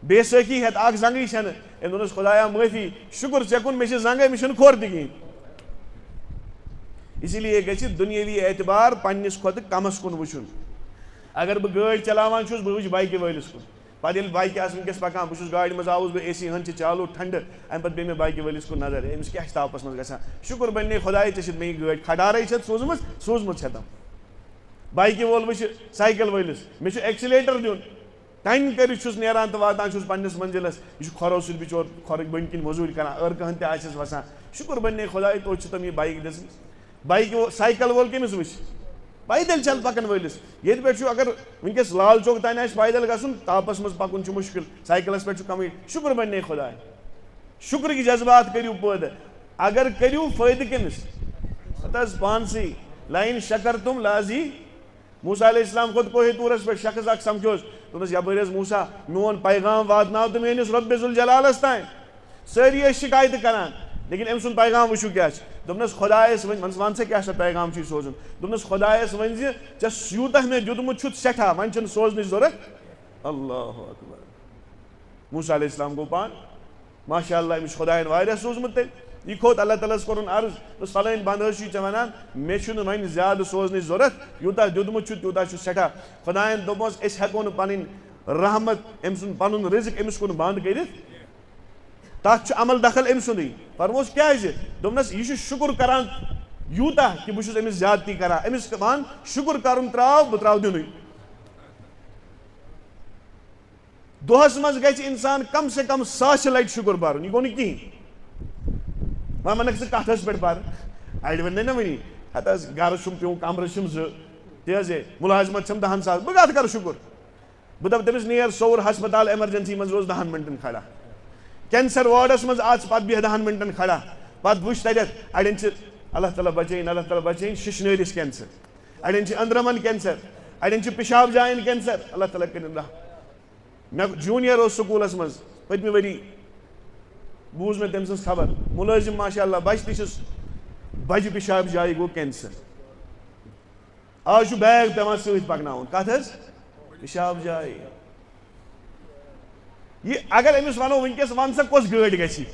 بیسٲکھی ہٮ۪تھ اکھ زنٛگٕے چھنہٕ أمۍ دوٚپنس خۄدایا معٲفی شُکُر ژےٚ کُن مےٚ چھِ زنٛگے مےٚ چھُنہٕ کھۄر تہِ کِہیٖنۍ اسی لیے گژھِ دُنیٲوی اعتبار پننس کھۄتہٕ کمس کُن وٕچھُن اگر بہٕ گٲڑۍ چلاوان چھُس بہٕ وٕچھِ بایکہِ وٲلِس کُن پتہٕ ییٚلہِ بایکہِ آسہٕ وٕنکیٚس پکان بہٕ چھُس گاڑِ منٛز آوُس بہٕ اے سی ہن چھِ چالوٗ ٹھنڈٕ امہِ پتہٕ بیٚیہِ مےٚ بایکہِ وٲلِس کُن نظر أمِس کیٛاہ چھِ تاپس منٛز گژھان شُکُر بننے خۄداے ژےٚ چھِتھ مےٚ یہِ گٲڑۍ کھڑارے چھتھ سوٗزمٕژ چھتم بایکہِ وول وٕچھِ سایکل وٲلِس مےٚ چھُ ایٚکسِلیٹر دیُن ٹنۍ کٔرِتھ چھُس نیران تہٕ واتان چھُس پننِس منزِلس یہِ چھُ کھۄرو سۭتۍ بِچور کھۄرٕکۍ بٔنۍ کِنۍ موٚزوٗرۍ کران عٲرقہٕ ہن تہِ آسٮ۪س وسان شُکُر بننے خۄداے توتہِ چھِ تِم یہِ بایک دِژمٕژ بایکہِ سایکل وول کٔمِس وٕچھِ پیدل چل پکن وٲلِس ییٚتہِ پٮ۪ٹھ چھُ اگر وٕنکیٚس لال چوک تانۍ آسہِ پیدل گژھُن تاپس منٛز پکُن چھُ مُشکِل سایکلس پٮ۪ٹھ چھُ کمٕے شُکُر بننے خۄداے شُکرٕکۍ جذبات کٔرِو پٲدٕ اگر کٔرِو فٲیدٕ کٔمِس پتہٕ حظ پانسٕے لایِن شکر تُم لازی موسیٰ علیہ السلام کھوٚت کوہِ طوٗرس پٮ۪ٹھ شخص اکھ سمکھیوس دوٚپنس یپٲرۍ حظ موسیٰ میون پیغام واتناو تہٕ میٲنِس رۄبِ ذوالجلالس تانۍ سٲری ٲسۍ شِکایتہٕ کران لیکن أمۍ سُنٛد پیغام وٕچھِو کیٛاہ چھُ دوٚپنس خۄدایس وَن سا کیٛاہ سا پیغام چھُے سوزُن دوٚپنس خۄدایس ؤنۍ زِ ژےٚ یوٗتاہ مےٚ دیُتمُت چھُتھ سٮ۪ٹھاہ وۄنۍ چھُنہٕ سوزنٕچ ضوٚرتھ اللہ اکبر موسیٰ علیہ السلام گوٚو پانہٕ ماشاء اللہ أمِس چھُ خۄدایَن واریاہ سوٗزمُت تیٚلہِ یہِ کھوٚت اللہ تعالیٰ ہس کوٚرُن عرض دوٚپُس فلٲنۍ بنٛد حظ چھُے ژےٚ ونان مےٚ چھُنہٕ وۄنۍ زیادٕ سوزنٕچ ضوٚرتھ یوٗتاہ دیُتمُت چھُتھ تیوٗتاہ چھُ سٮ۪ٹھاہ خۄدایَن دوٚپمَس أسۍ ہٮ۪کو نہٕ پنٕنۍ رحمت أمۍ سُنٛد پنُن رِزق أمِس کُن بنٛد کٔرِتھ تتھ چھُ عمل دخل أمۍ سُنٛدُے فرمووُس کیٛازِ دوٚپنس یہِ چھُ شُکُر کران یوٗتاہ کہِ بہٕ چھُس أمِس زیادتی کران أمِس وَن شُکُر کرُن ترٛاو بہٕ ترٛاو دِنُے دۄہس منٛز گژھِ اِنسان کم سے کم 1000 لٹہِ شُکُر پرُن، یہِ گوٚو نہٕ کِہینۍ. وۄنۍ وَنکھ ژٕ کَتھس پٮ۪ٹھ پَر، اَڑِ وَنہِ نہ وٕنی ہتہٕ حظ گرٕ چھُم پیوٚو کمرٕ چھِم 2 تہِ حظ مُلازمت چھَم 10 ساس، بہٕ کَتھ کَرٕ شُکُر. بہٕ دَپہٕ تٔمِس نیر سوٚوُر ہسپتال ایمرجنسی منٛز روز 10 مِنٹن کھڑا، کینسر وارڈس منٛز اژ پتہٕ بیٚہہ 10 مِنٹن کھڑا، پتہٕ وٕچھ تَتٮ۪تھ اَڑٮ۪ن چھِ اللہ تعالیٰ بچٲیِن اللہ تعالیٰ بچٲیِن شِشنٲرِس کینسر، اَڑٮ۪ن چھِ أنٛدرمن کینسر، اَڑٮ۪ن چھِ پِشاب جاین کینسر، اللہ تعالیٰ کٔرِنۍ رحم. مےٚ جوٗنیر اوس سکوٗلس منٛز پٔتمہِ ؤری، بوٗز مےٚ تٔمۍ سٕنٛز خبر، مُلٲزِم ماشاء اللہ بچہِ تہِ چھُس، بجہِ پِشاب جایہِ گوٚو کینسر. آز چھُ بیگ پیٚوان سۭتۍ پکناوُن، کتھ حظ پِشاب جایہِ. یہِ اگر أمِس ونو وٕنکیٚس وَن سا کۄس گٲڑۍ گژھی،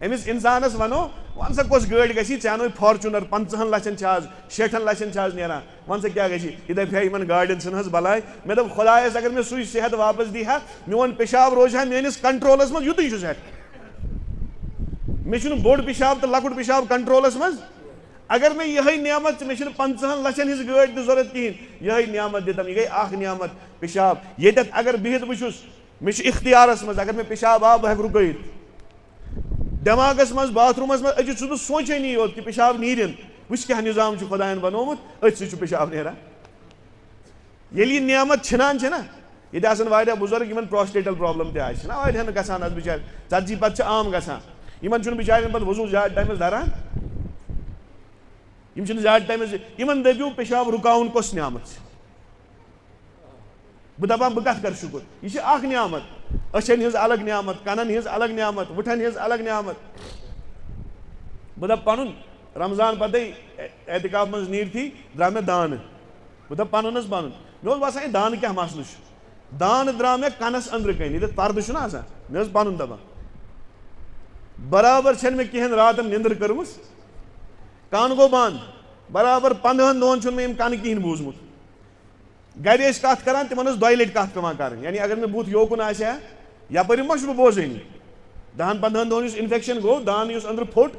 أمِس اِنسانس ونو وَن سا کۄس گٲڑۍ گژھی، ژےٚ اَنوے فارچوٗنر 50 لچھن چھِ آز 60 لچھن چھِ آز نیران، وَن سا کیٛاہ گژھی، یہِ دپہِ ہا یِمن گاڑٮ۪ن ژھٕن حظ بلاے. مےٚ دوٚپ خۄدایس اگر مےٚ سُے صحت واپس دی ہا، میون پِشاب روزِ ہا میٲنِس کنٹرولس منٛز یُتُے چھُ صحت. مےٚ چھُنہٕ بوٚڑ پِشاب تہٕ لۄکُٹ پِشاب کنٹرولس منٛز. اگر مےٚ یِہے نعمت، مےٚ چھِنہٕ 50 لچھن ہِنٛز گٲڑۍ تہِ ضوٚرتھ کِہینۍ، یِہے نعمت دِتم، یہِ گٔے اکھ نعمت پِشاب. ییٚتٮ۪تھ اگر بِہِتھ بہٕ چھُس، مےٚ چھُ اختیارس منٛز، اگر مےٚ پِشاب آو بہٕ ہٮ۪کہٕ رُکٲیِتھ. دٮ۪ماغس منٛز باتھ روٗمس منٛز أژِتھ چھُس بہٕ سونٛچٲنی یوت کہِ پِشاب نیرِن، وٕچھ کیٛاہ نِظام چھُ خۄداین بنومُت، أتھۍ سۭتۍ چھُ پِشاب نیران. ییٚلہِ یہِ نعمت چھِنان چھِنہ، ییٚتہِ آسن واریاہ بُزرگ یِمن پراسٹیٹل پرابلم تہِ آسہِ چھِنہ واریاہن گژھان حظ بِچارِ، ژتجی پتہٕ چھِ عام گژھان. یِمن چھُنہٕ بِچارٮ۪ن پتہٕ وضوٗ زیادٕ ٹایمس دَران، یِم چھِنہٕ زیادٕ ٹایمس، یِمن دٔپِو پِشاب رُکاوُن کۄس نعمت چھِ. بہٕ دپان بہٕ کتھ کرٕ شُکُر، یہِ چھِ اکھ نعمت. أچھن ہٕنٛز الگ نعمت، کَنن ہٕنٛز الگ نعمت، وٕٹھن ہٕنٛز الگ نعمت. بہٕ دپہٕ پنُن رمضان پتے اعتکاف منٛز نیٖرتھٕے درٛاو مےٚ دانہٕ، بہٕ دپہٕ پنُن حظ پنُن. مےٚ اوس باسان یہِ دانہٕ کیٛاہ مسلہٕ چھُ، دانہٕ درٛاو مےٚ کَنس أنٛدرٕ کَنۍ، ییٚتٮ۪تھ پردٕ چھُنہ آسان، مےٚ اوس پنُن دپان. برابر چھنہٕ مےٚ کینٛہن راتن نِندٕر کٔرمٕژ، کن گوٚو بنٛد، برابر 15 دۄہن چھُنہٕ مےٚ یِم کنہٕ کِہینۍ بوٗزمُت. گرِ ٲسۍ کتھ کران تِمن ٲس 2 لٹہِ کتھ پیٚوان کرٕنۍ، یعنی اگر مےٚ بُتھ یوکُن آسہِ ہا یپٲرۍ ما چھُس بہٕ بوزٲنی. 10-15 دۄہن یُس انفیکشن گوٚو، دانہٕ یُس أنٛدرٕ پھوٚٹ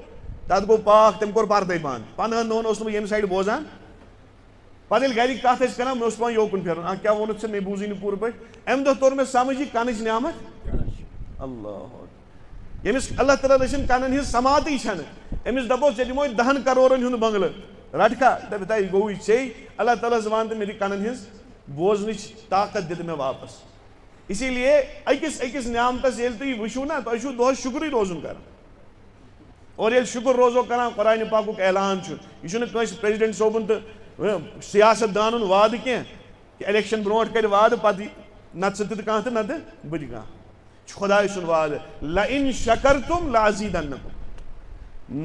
تتھ گوٚو پاک، تٔمۍ کوٚر پردے بنٛد. 15 دۄہن اوس نہٕ بہٕ ییٚمہِ سایڈٕ بوزان. پتہٕ ییٚلہِ گرِکۍ کتھ ٲسۍ کران مےٚ اوس پیٚوان یوکُن پھیرُن، کیٛاہ ووٚنُتھ ژےٚ، مےٚ بوٗزٕے نہٕ پوٗرٕ پٲٹھۍ. امہِ دۄہ توٚر مےٚ سمجھ یہِ کنٕچ نعمت. اللہ ییٚمِس اللہ تعالیٰ رٔچھِنۍ کنن ہِنٛز سماعتٕے چھنہٕ، أمِس دپو ژےٚ دِموے 10 کرورن ہُنٛد بنگلہٕ، رٹکھا، دپہِ ہے یہِ گوٚوُے ژےٚ. اللہ تعالیٰ ہس وَن تہٕ مےٚ دِ کنن ہِنٛز بوزنٕچ طاقت دِتہٕ مےٚ واپس. اسی لیے أکِس نعمتس ییٚلہِ تُہۍ وٕچھِو نا، تۄہہِ چھُو دۄہس شُکرٕے روزُن کران. اور ییٚلہِ شُکُر روزو کران، قرآنِ پاکُک اعلان چھُ، یہِ چھُنہٕ کٲنٛسہِ پریزڈنٹ صٲبُن تہٕ سیاست دانُن وعدٕ کینٛہہ کہِ الیکشن برونٛٹھ کرِ وعدٕ پتہٕ نتہٕ ژٕ تہِ کانٛہہ تہٕ نتہٕ بہٕ تہِ کانٛہہ. چھُ خۄداے سُنٛد وعدٕ، لئن شکرتم لأزیدنکم.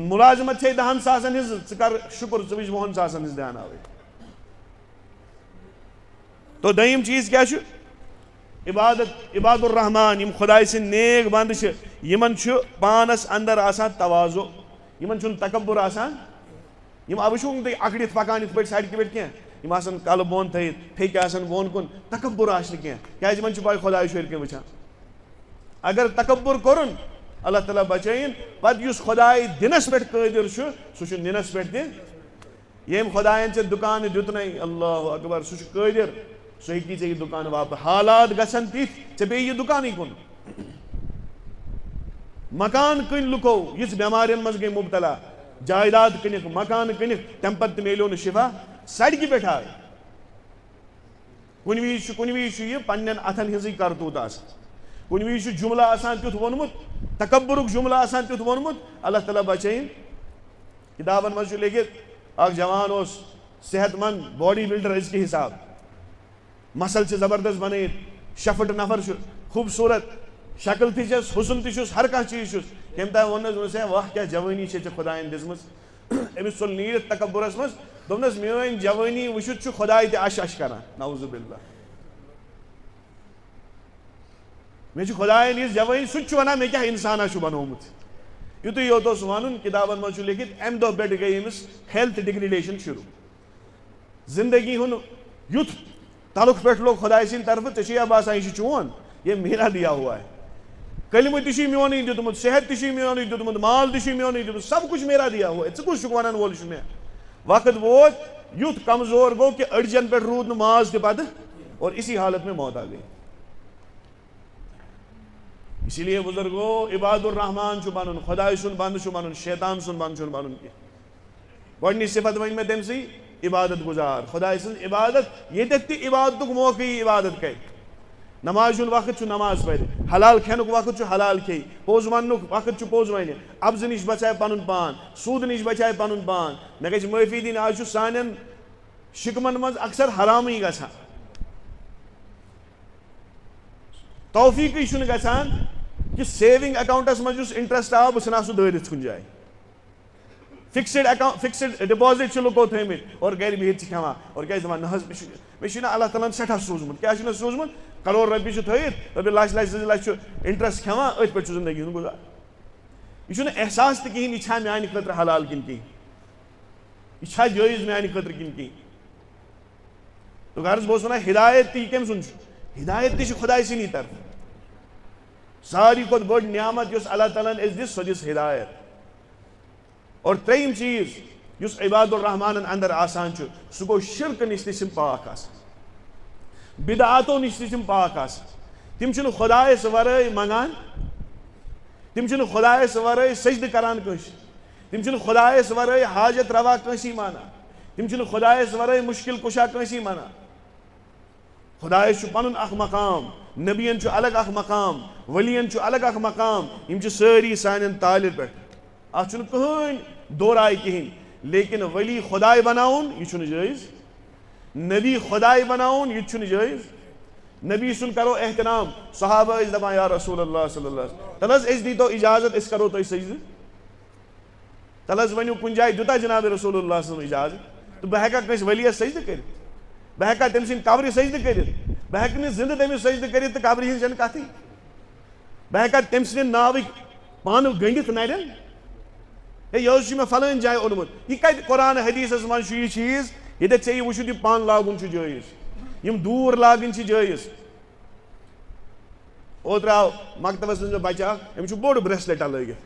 مُلازمت چھے 10 ساسن ہِنٛز، ژٕ کر شُکُر، ژٕ وٕچھ 20 ساسن ہِنٛز دیاناوٕے. تو دوٚیِم چیٖز کیٛاہ چھُ، عباد الرحمان، یِم خۄداے سٕنٛدۍ نیک بنٛدٕ چھِ، یِمن چھُ پانس اندر آسان توازُ، یِمن چھُنہٕ تکبُر آسان. یِم وٕچھو نہٕ تُہۍ اکڑِتھ پکان یِتھ پٲٹھۍ سڑکہِ پٮ۪ٹھ کینٛہہ، یِم آسان کلہٕ بۄن تھٲیِتھ، پھیٚکہِ آسان بۄن کُن، تکبُر آسہِ نہٕ کینٛہہ، کیٛازِ یِمن چھِ پاے خۄداے چھُ ہیٚرِ کِنۍ وٕچھان. اگر تکبُر کوٚرُن اللہ تعالیٰ بچٲیِن، پتہٕ یُس خۄداے دِنس پٮ۪ٹھ قٲدِر چھُ سُہ چھُ نِنس پٮ۪ٹھ تہِ. ییٚمۍ خۄداین ژےٚ دُکانہٕ دیُتنَے اللہ اکبر، سُہ چھُ قٲدِر، سُہ ہیٚکی ژےٚ یہِ دُکان واپس. حالات گژھن تِتھۍ ژےٚ پیٚیہِ یہِ دُکانٕے کُن. مکان کٕنۍ لُکو، یِژھ بٮ۪مارٮ۪ن منٛز گٔے مُبتلا، جایداد کٕنِکھ، مکانہٕ کٕنِکھ، تمہِ پتہٕ تہِ میلیو نہٕ شِفا. سڑکہِ پٮ۪ٹھ آے. کُنہِ وِزِ چھُ یہِ پننٮ۪ن اتھن ہِنٛزٕے کرتوٗت آسان، کُنہِ وِزِ چھُ جُملہٕ آسان تیُتھ ووٚنمُت، تکبُرُک جُملہٕ آسان تیُتھ ووٚنمُت، اللہ تعالیٰ بچٲیِن. کِتابن منٛز چھُ لیکھِتھ اکھ جوان اوس صحت مند باڈی بلڈر أزکہِ حساب، مسل چھِ زبردست بنٲیِتھ، 6 فٕٹہٕ نفر چھُ، خوٗبصوٗرت شکل تہِ چھس، حُسن تہِ چھُس، ہر کانٛہہ چیٖز چھُس. کٔمۍ تام ووٚننس دوٚپنس ہے واہ کیٛاہ جوٲنی چھے ژےٚ خۄداین دِژمٕژ. أمِس ژوٚل نیٖرِتھ تکبُرس منٛز، دوٚپنس میٲنۍ جوٲنی وٕچھِتھ چھُ خۄداے تہِ اش کران، نعوذ باللہ. مےٚ چھُ خۄداین یِژھ جوٲنی، سُہ تہِ چھُ ونان مےٚ کیٛاہ اِنسانا چھُ بنومُت. یُتُے یوت اوس ونُن، کِتابن منٛز چھُ لیکھِتھ اَمہِ دۄہ پٮ۪ٹھ گٔے أمِس ہیلتھ ڈِگریڈیشن شروٗع. زندگی ہُنٛد یُتھ تلُک پٮ۪ٹھ لوٚگ خۄداے سٕنٛدِ طرفہٕ، ژےٚ چھُیا باسان یہِ چھُ چون، یہِ میرا دیا ہوا ہے. کلمہٕ تہِ چھُے میونُے دیُتمُت، صحت تہِ چھُے میونُے دیُتمُت، مال تہِ چھُے میونُے دیُتمُت، سب کچھ میرا دیا ہوا ہے. ژٕ کُس چھُکھ ونان وول چھُ مےٚ. وقت ووت یُتھ کمزور گوٚو کہِ أڈجن پٮ۪ٹھ روٗد نہٕ ماز تہِ پتہٕ، اور اسی حالت میں موت آ گئی. اسی لیے بزرگو عباد الرحمان چھو بنن خدای سن بند چھو بنن شیطان سن بند چھو بنن کی گۄڈنِچ صفت ون میں تٔمۍ سٕے عبادت گزار خدای سن عبادت ییٚتٮ۪تھ تہِ عبادتُک موقعی عبادت کرِ نماز ہُنٛد وقت چھُ نماز پرِ حلال کھٮ۪نُک وقت چھُ حلال کھیٚیہِ پوٚز وننُک وقت چھُ پوٚز ونہِ ابزٕ نِش بچایہِ پنُن پان سوٗدٕ نِش بچایہِ پنُن پان مےٚ گژھِ معٲفی دِنۍ آز چھُ سانٮ۪ن شِکمن منٛز اکثر حرامٕے گژھان توفیٖقٕے چھُنہٕ گژھان کہ سیونگ اکاؤنٹس منٛز یُس انٹرسٹ آو بہٕ ژھٕنہٕ سُہ دٲرِتھ کُنہِ جایہِ فکسڈ ڈپازٹ چھِ لُکو تھٲیمٕتۍ اور گرِ بِہِتھ چھِ کھٮ۪وان اور کیٛاہ چھِ دپان نہ حظ مےٚ چھُ نہ اللہ تعالیٰ ہن سٮ۪ٹھاہ سوٗزمُت کیٛاہ چھُنہ سوٗزمُت کَرور رۄپیہِ چھُ تھٲیِتھ رۄپیہِ لچھ لچھ 2 لچھ چھُ انٹرسٹ کھٮ۪وان أتھۍ پٮ۪ٹھ چھُ زندگی ہُنٛد گُزار یہِ چھُنہٕ احساس تہِ کِہیٖنۍ یہِ چھا میانہِ خٲطرٕ حلال کِنہٕ کِہیٖنۍ یہِ چھا جٲیِز میانہِ خٲطرٕ کِنہٕ کِہیٖنۍ تو غرض بہٕ اوسُس وَنان ہدایت تہِ یہِ کٔمۍ سُنٛد چھُ ہدایت تہِ چھِ خۄداے سٕنٛدی طرفہٕ ساروی کھۄتہٕ بٔڑ نعمت یۄس اللہ تعالیٰ ہن اَسہِ دِژ سۄ دِژ ہدایت اور ترٛیٚیِم چیٖز یُس عباد الرحمانن اندر آسان چھُ سُہ گوٚو شرکہٕ نِش تہِ چھِ تِم پاک آسان بدعاتو نِش تہِ چھِ تِم پاک آسان تِم چھِنہٕ خۄدایس ورٲے منگان تِم چھِنہٕ خۄدایس ورٲے سجدٕ کران کٲنٛسہِ تِم چھِنہٕ خۄدایس ورٲے حاجت روا کٲنٛسی مانان تِم چھِنہٕ خۄدایس ورٲے مُشکل کُشا کٲنٛسی منان خۄدایس چھُ پنُن اکھ مقام نبین چھُ الگ اکھ مقام ؤلین چھُ الگ اکھ مقام یِم چھِ سٲری سانٮ۪ن تالہِ پٮ۪ٹھ اتھ چھُنہٕ کٕہٕنۍ دورایہِ کِہیٖنۍ لیکن ولی خۄداے بناوُن یہِ چھُنہٕ جٲیز نبی خۄداے بناوُن یہِ تہِ چھُنہٕ جٲیز نبی سُنٛد کرو احترام صحابہ ٲسۍ دپان یا رسول اللہ صلی اللہ علیہ وسلم تل حظ أسۍ دیٖتو اِجازت أسۍ کرو تۄہہِ سجدٕ تل حظ ؤنِو کُنہِ جایہِ دیُتا جناب رسول اللہ صلی اللہ علیہ وسلم اِجازت تہٕ بہٕ ہٮ۪کا کٲنٛسہِ ؤلِیس سجدٕ کٔرِتھ بہٕ ہٮ۪کا تٔمۍ سٕنٛدِ قبرِ سجدٕ کٔرِتھ بہٕ ہٮ۪کہٕ نہٕ زِندٕ تٔمِس سجدٕ کٔرِتھ تہٕ قبرِ ہِنٛز چھنہٕ کتھٕے بہٕ ہٮ۪کا تٔمۍ سٕنٛدِ ناوٕکۍ پانہٕ گٔنڈِتھ نرٮ۪ن ہے یہِ حظ چھُ مےٚ فلٲنۍ جایہِ اوٚنمُت یہِ کتہِ قرآن حدیٖثس منٛز چھُ یہِ چیٖز ییٚتٮ۪تھ ژےٚ یہِ وٕچھُتھ یہِ پن لاگُن چھُ جٲیز یِم دوٗر لاگٕنۍ چھِ جٲیز اوترٕ آو مکتبس منٛز مےٚ بچہٕ اکھ أمِس چھُ بوٚڑ برٛیسلیٹا لٲگِتھ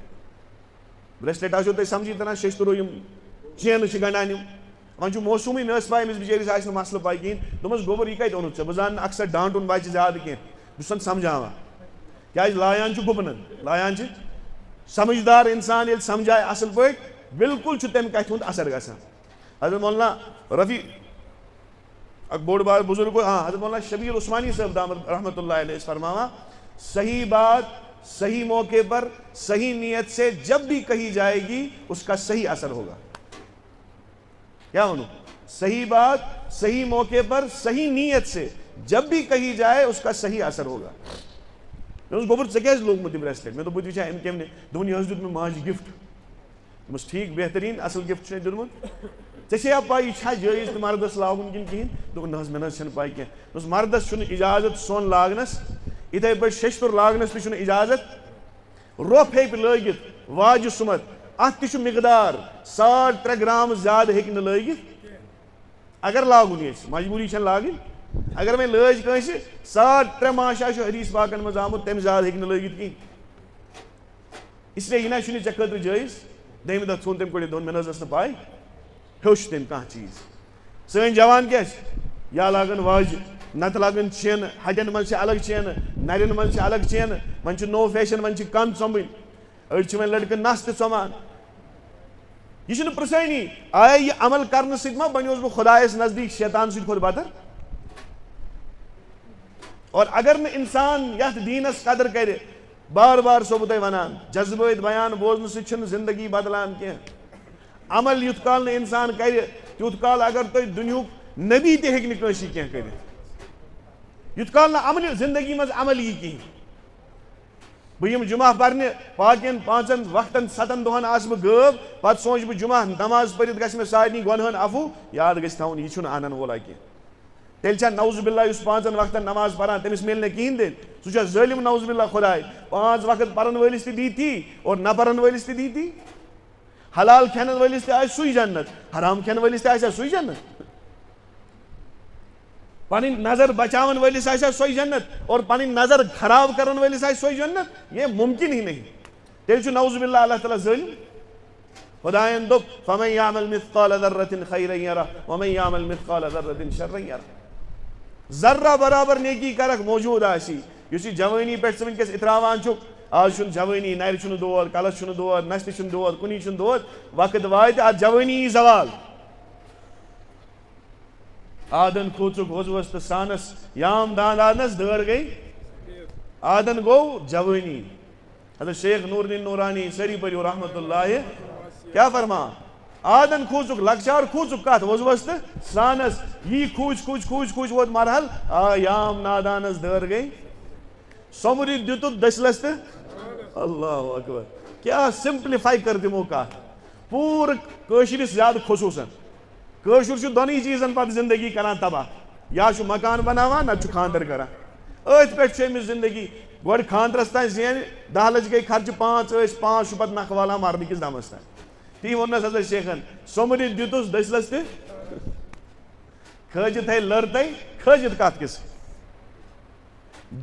برٛیسلیٹ آسیو تۄہہِ سمجھی تران شیٚشتٕروٗ یِم چینہٕ چھِ گنڈان یِم وۄنۍ چھُ موسوٗمٕے مےٚ ٲس پاے أمِس بِچٲرِس آسہِ نہٕ مسلہٕ پاے کِہیٖنۍ دوٚپمس گوٚبُر یہِ کتہِ اوٚنُتھ ژےٚ بہٕ زانہٕ نہٕ اکثر ڈانٹُن بچہِ زیادٕ کینٛہہ بہٕ چھُسن سمجھاوان کیٛازِ لایان چھُ گُپنن لایان چھِ سمجھدار انسان ییٚلہِ سمجھایہِ اصٕل پٲٹھۍ بالکل چھُ تمہِ کتھِ ہُنٛد اثر گژھان حضرت مولانا رفیع اکھ بوٚڑ بار بزرگ گوٚو حضرت مولانا شبیر عثمانی صٲب دامت رحمۃ اللہ علیہ فرماوان صحیح بات صحیح موقع پر صحیح نیت سے جب بھی کہی جائے گی اس کا صحیح اثر ہوگا کیا ونو صحیح بات صحیح موقع پر صحیح نیت سے جب بھی کہی جائے اس کا صحیح اثر ہوگا مےٚ اوس گوٚبُر ژےٚ کیٛازِ لوگمُت یہِ برٛیسلیٹ مےٚ دوٚپ بہٕ تہِ وٕچھا أمۍ کٔمۍ دوٚپُن یہِ حظ دیُت مےٚ ماجہِ گفٹ دوٚپمَس ٹھیٖک بہتریٖن اَصٕل گفٹ چھُے دیُتمُت ژےٚ چھےٚ پاے یہِ چھا جٲیز تہٕ مردس لاگُن کِنہٕ کِہیٖنۍ دوٚپُن نہ حظ مےٚ نہ حظ چھَنہٕ پاے کینٛہہ دوٚپمَس مردس چھُنہٕ اِجازت سۄن لاگنس یِتھٕے پٲٹھۍ شیٚشتُر لاگنس تہِ چھُنہٕ اِجازت روٚف ہیٚکہِ لٲگِتھ واجہِ سُمتھ اتھ تہِ چھُ مقدار 3.5 گرام زیادٕ ہیٚکہِ نہٕ لٲگِتھ اگر لاگُن یژھِ مجبوٗری چھنہٕ لاگٕنۍ اگر وۄنۍ لٲج کٲنٛسہِ 3.5 ماشا چھُ حدیٖث پاکن منٛز آمُت تمہِ زیادٕ ہیٚکہِ نہٕ لٲگِتھ کِہیٖنۍ اسلیے یہِ نہ چھُنہٕ ژےٚ خٲطرٕ جٲیز دوٚیمہِ دۄہ ژھُن تٔمۍ کوٚڑِتھ دوٚپُن مےٚ نہ حظ ٲس نہٕ پاے ہیوٚچھ تٔمۍ کانٛہہ چیٖز سٲنۍ جوان کیٛاہ چھِ یا لاگان واجہِ نتہٕ لاگان چینہٕ ہٹٮ۪ن منٛز چھِ الگ چینہٕ نرٮ۪ن منٛز چھِ الگ چینہٕ وۄنۍ چھُ نوٚو فیشن وۄنۍ چھِ کن ژۄمبٕنۍ أڑۍ چھِ وۄنۍ لڑکہٕ نس تہِ ژۄمان یہِ چھُنہٕ پرژھٲنی آیا یہِ عمل کرنہٕ سۭتۍ ما بنیوس بہٕ خۄدایس نزدیٖک شیطان سۭتۍ کھۄتہٕ بدتر اور اگر نہٕ انسان یتھ دیٖنس قدر کرِ بار بار چھُسو بہٕ تۄہہِ ونان جذبٲتۍ بیان بوزنہٕ سۭتۍ چھنہٕ زندگی بدلان کینٛہہ عمل یُتھ کال نہٕ انسان کرِ تیوٗت کال اگر تۄہہِ دُنیہُک نبی تہِ ہیٚکہِ نہٕ کٲنٛسی کینٛہہ کٔرِتھ یُتھ کال نہٕ عملہِ زندگی منٛز عمل یی کِہیٖنۍ بہٕ یِمہٕ جُمعہ پرنہِ باقین 5 وقتن 7 دۄہن آسہٕ بہٕ غٲب پتہٕ سونٛچہِ بہٕ جُمعہ نماز پٔرِتھ گژھِ مےٚ سارنٕے گۄنہن عفوٗ یاد گژھِ تھاوُن یہِ چھُنہٕ انن وولا کینٛہہ تیٚلہِ چھا نوز باللہ یُس 5 وقتن نماز پران تٔمِس میلہِ نہٕ کِہیٖنۍ تیٚلہِ سُہ چھا ظٲلِم نوز باللہ خۄداے 5 وقت پرن وٲلِس تہِ دی تی اور نہ پرن وٲلِس تہِ دی تی حلال کھٮ۪نن وٲلِس تہِ آسہِ سُے جنت حرام کھٮ۪نہٕ وٲلِس تہِ آسیا سُے جنت پنٕنۍ نظر بچاون وٲلِس آسیا سۄے جنت اور پنٕنۍ نظر خراب کرن وٲلِس آسہِ سۄے جنت یہ ممکن ہی نہیں تیٚلہِ چھُ نوز باللہ اللہ تعالیٰ ظٲلِم خۄدایَن دوٚپ فمن یعمل مثقال ذرة خیرا یرہ ومن یعمل مثقال ذرة شرا یرہ ذرہ برابر نیکی کرکھ موجوٗد آسی اس جوانی پہ ونکس اتراوان آج جوانی نر دود کلس دود نشتہ دود کنی دود وقت وات ات جوانی زوال آدن کھوچک وضوس تو سانس یام داند آدنس دڑ گئی آدن گو جوانی حضرت شیخ نور الدین نورانی سری پریو رحمت اللہ کیا فرما آدن کھوچک لکچار کھوچک کت وضوس تو سانس یہ کھوچ کھوچ کھوچ کھوچ ووت مرحل یام نادانس دڑ گئی سومری دتت دسلس تو اللہ اکبر کیا سمپلیفائی کر دمو کت پور کشرس زیادہ خصوصاً کشر دونی چیزن پتہ زندگی کران تباہ یا مکان بناوان نہ خاندر کران ات پہ امس زندگی گوڑ خاندرس تین زین 10 لچھ گئی خرچہ 5 پتہ نکھ والان مارن کس دمس تین تی ونس حضرت شیخن سومری دتس دسلس تو کھجت ہے لرتے کھجت کت کس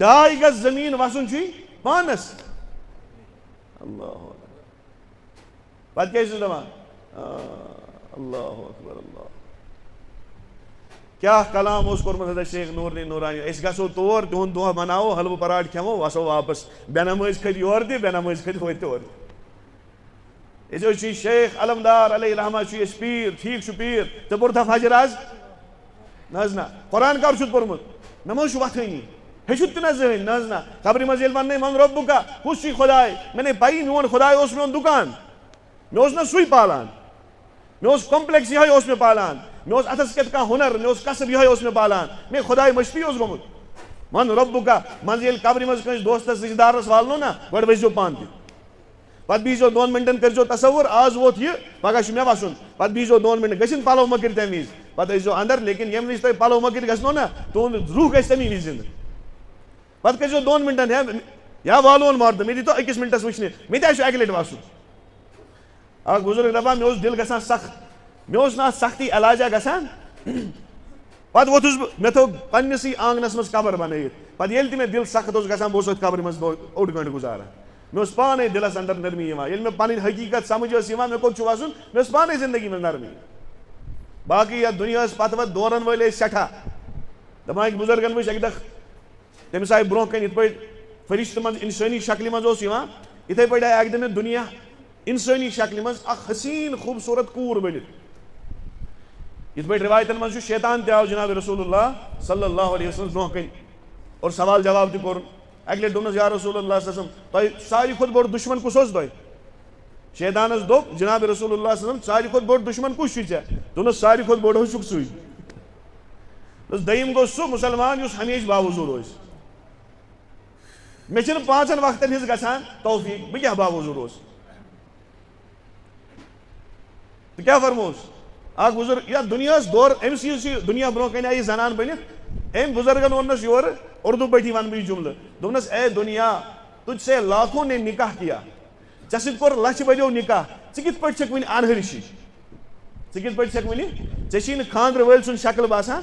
2 گز زمین وسن چھ پانس اللہ پتہ کیا دپان اللہ اکبر اللہ کیا کلام اس کورمت حضرت شیخ نور الدین نورانی اس گھو تور تہد دہ مناو حلوہ پراٹ کھمو وسو واپس بے نماز کھت یور تہ بے نماز کھت ہوت تور اس شیخ علمدار علیہ رحمہ اس پیر ٹھیک پیر ژے پورتھا فجر آز نہ قرآن کر چھت پورمت نماز وتھانی ہیچت نہ زہن نہ قبر مز یل ون من ربک کس چھ خدائے میں نے پائی میون خدائے اس میون دکان میں نا سوئی پالان میں کمپلیکس یہ میں پالان میں اتس کت کھانا ہنر میں کسب یہ میں پالان میں خدائے مشفی گومت من ربک من یل قبر مز کنس دوستس رشتہ دارس والنو نا گۄڈٕ ؤسۍزیو پانہٕ تہِ پتہ بہزیو 2 منٹن کرزیو تصور آز ووت یہ پگہ مے وسن پتہ بہزیو 2 منٹ گژھن پلو مکر تمہ وز پتہ ٲسۍزیو اندر لیکن یم وز تۄہہِ پلو مکر گژھنو نا تہنٛد روح گژھِ تمی وز زندٕ پتہ کٔرزیو 2 منٹن یا والون مارد مے دیتو 1 منٹس وچھنہِ مے تہِ چھُ اکہِ لٹہِ وسُن اکھ بزرگ دپان مے دل گژھان سخت مے نا سختی علاجہ گژھان پتہ ووتھس بہٕ مے تھوٚو پننسٕے آنگنس منٛز قبر بنٲیِتھ پتہ ییٚلہِ تہِ مے دل سخت اوس گژھان بہٕ اوسُس قبرِ منٛز 8 گٲنٛٹہٕ گُزاران مے پانے دلس اندر نرمی ییٚلہِ مے پنٕنۍ حقیقت سمجھ ٲس یِوان مے کوٚت چھُ وسُن مے پانے زندگی منٛز نرمی باقی یتھ دُنیاہس پتہٕ وتھ دورن وٲلۍ ٲسۍ سٮ۪ٹھاہ دپان أکۍ بُزرگن وٕچھ اکہِ دۄہ تٔمِس آیہِ برونٛہہ کَنہِ یِتھ پٲٹھۍ فرشتہٕ منٛز اِنسٲنی شکلہِ منٛز اوس یِوان یِتھَے پٲٹھۍ آیہِ اکہِ دۄہ مےٚ دُنیا اِنسٲنی شکلہِ منٛز اکھ حسیٖن خوٗبصوٗرت کوٗر بٔنِتھ یِتھ پٲٹھۍ رِوایتن منٛز چھُ شیطان تہِ آو جناب رسول اللہ صلی اللہ علیہ وسلم برونٛہہ کَنہِ اور سوال جواب تہِ کوٚرُن اکہِ لٹہِ دوٚپنس یا رسول اللہ صلی اللہ علیہ وسلم تۄہہِ ساروی کھۄتہٕ بوٚڑ دُشمن کُس اوس تۄہہِ شیطانس دوٚپ جناب رسول اللہ صلی اللہ علیہ وسلم ساروی کھۄتہٕ بوٚڑ دُشمن کُس چھُے ژےٚ دوٚپنس ساروی کھۄتہٕ بوٚڑ اوسُکھ ژٕے دوٚپُس دوٚیِم گوٚو سُہ مُسلمان یُس ہمیشہٕ باوضوٗ روزِ مےٚ چھِنہٕ 5 وقتن ہِنٛز گژھان توفیٖق بہٕ کیٛاہ باوضوٗ روزٕ تہٕ کیٛاہ فرمووُس اکھ بُزرگ یتھ دُنیاہس دور أمِس یُس یہِ دُنیا برونٛہہ کَنہِ آیہِ یہِ زنان بٔنِتھ أمۍ بُزرگن ووٚننس یورٕ اردو پٲٹھی ونہٕ بہٕ یہِ جملہٕ دوٚپنس اے دُنیا تُجھ سے لاکھوں نے نکاح کیا ژےٚ سۭتۍ کوٚر لچھِ بٔدیو نکاح ژٕ کِتھ پٲٹھۍ چھکھ وُنہِ انہرِش ژٕ کِتھ پٲٹھۍ چھکھ وُنہِ ژےٚ چھی نہٕ خاندرٕ وٲلۍ سُنٛد شکل باسان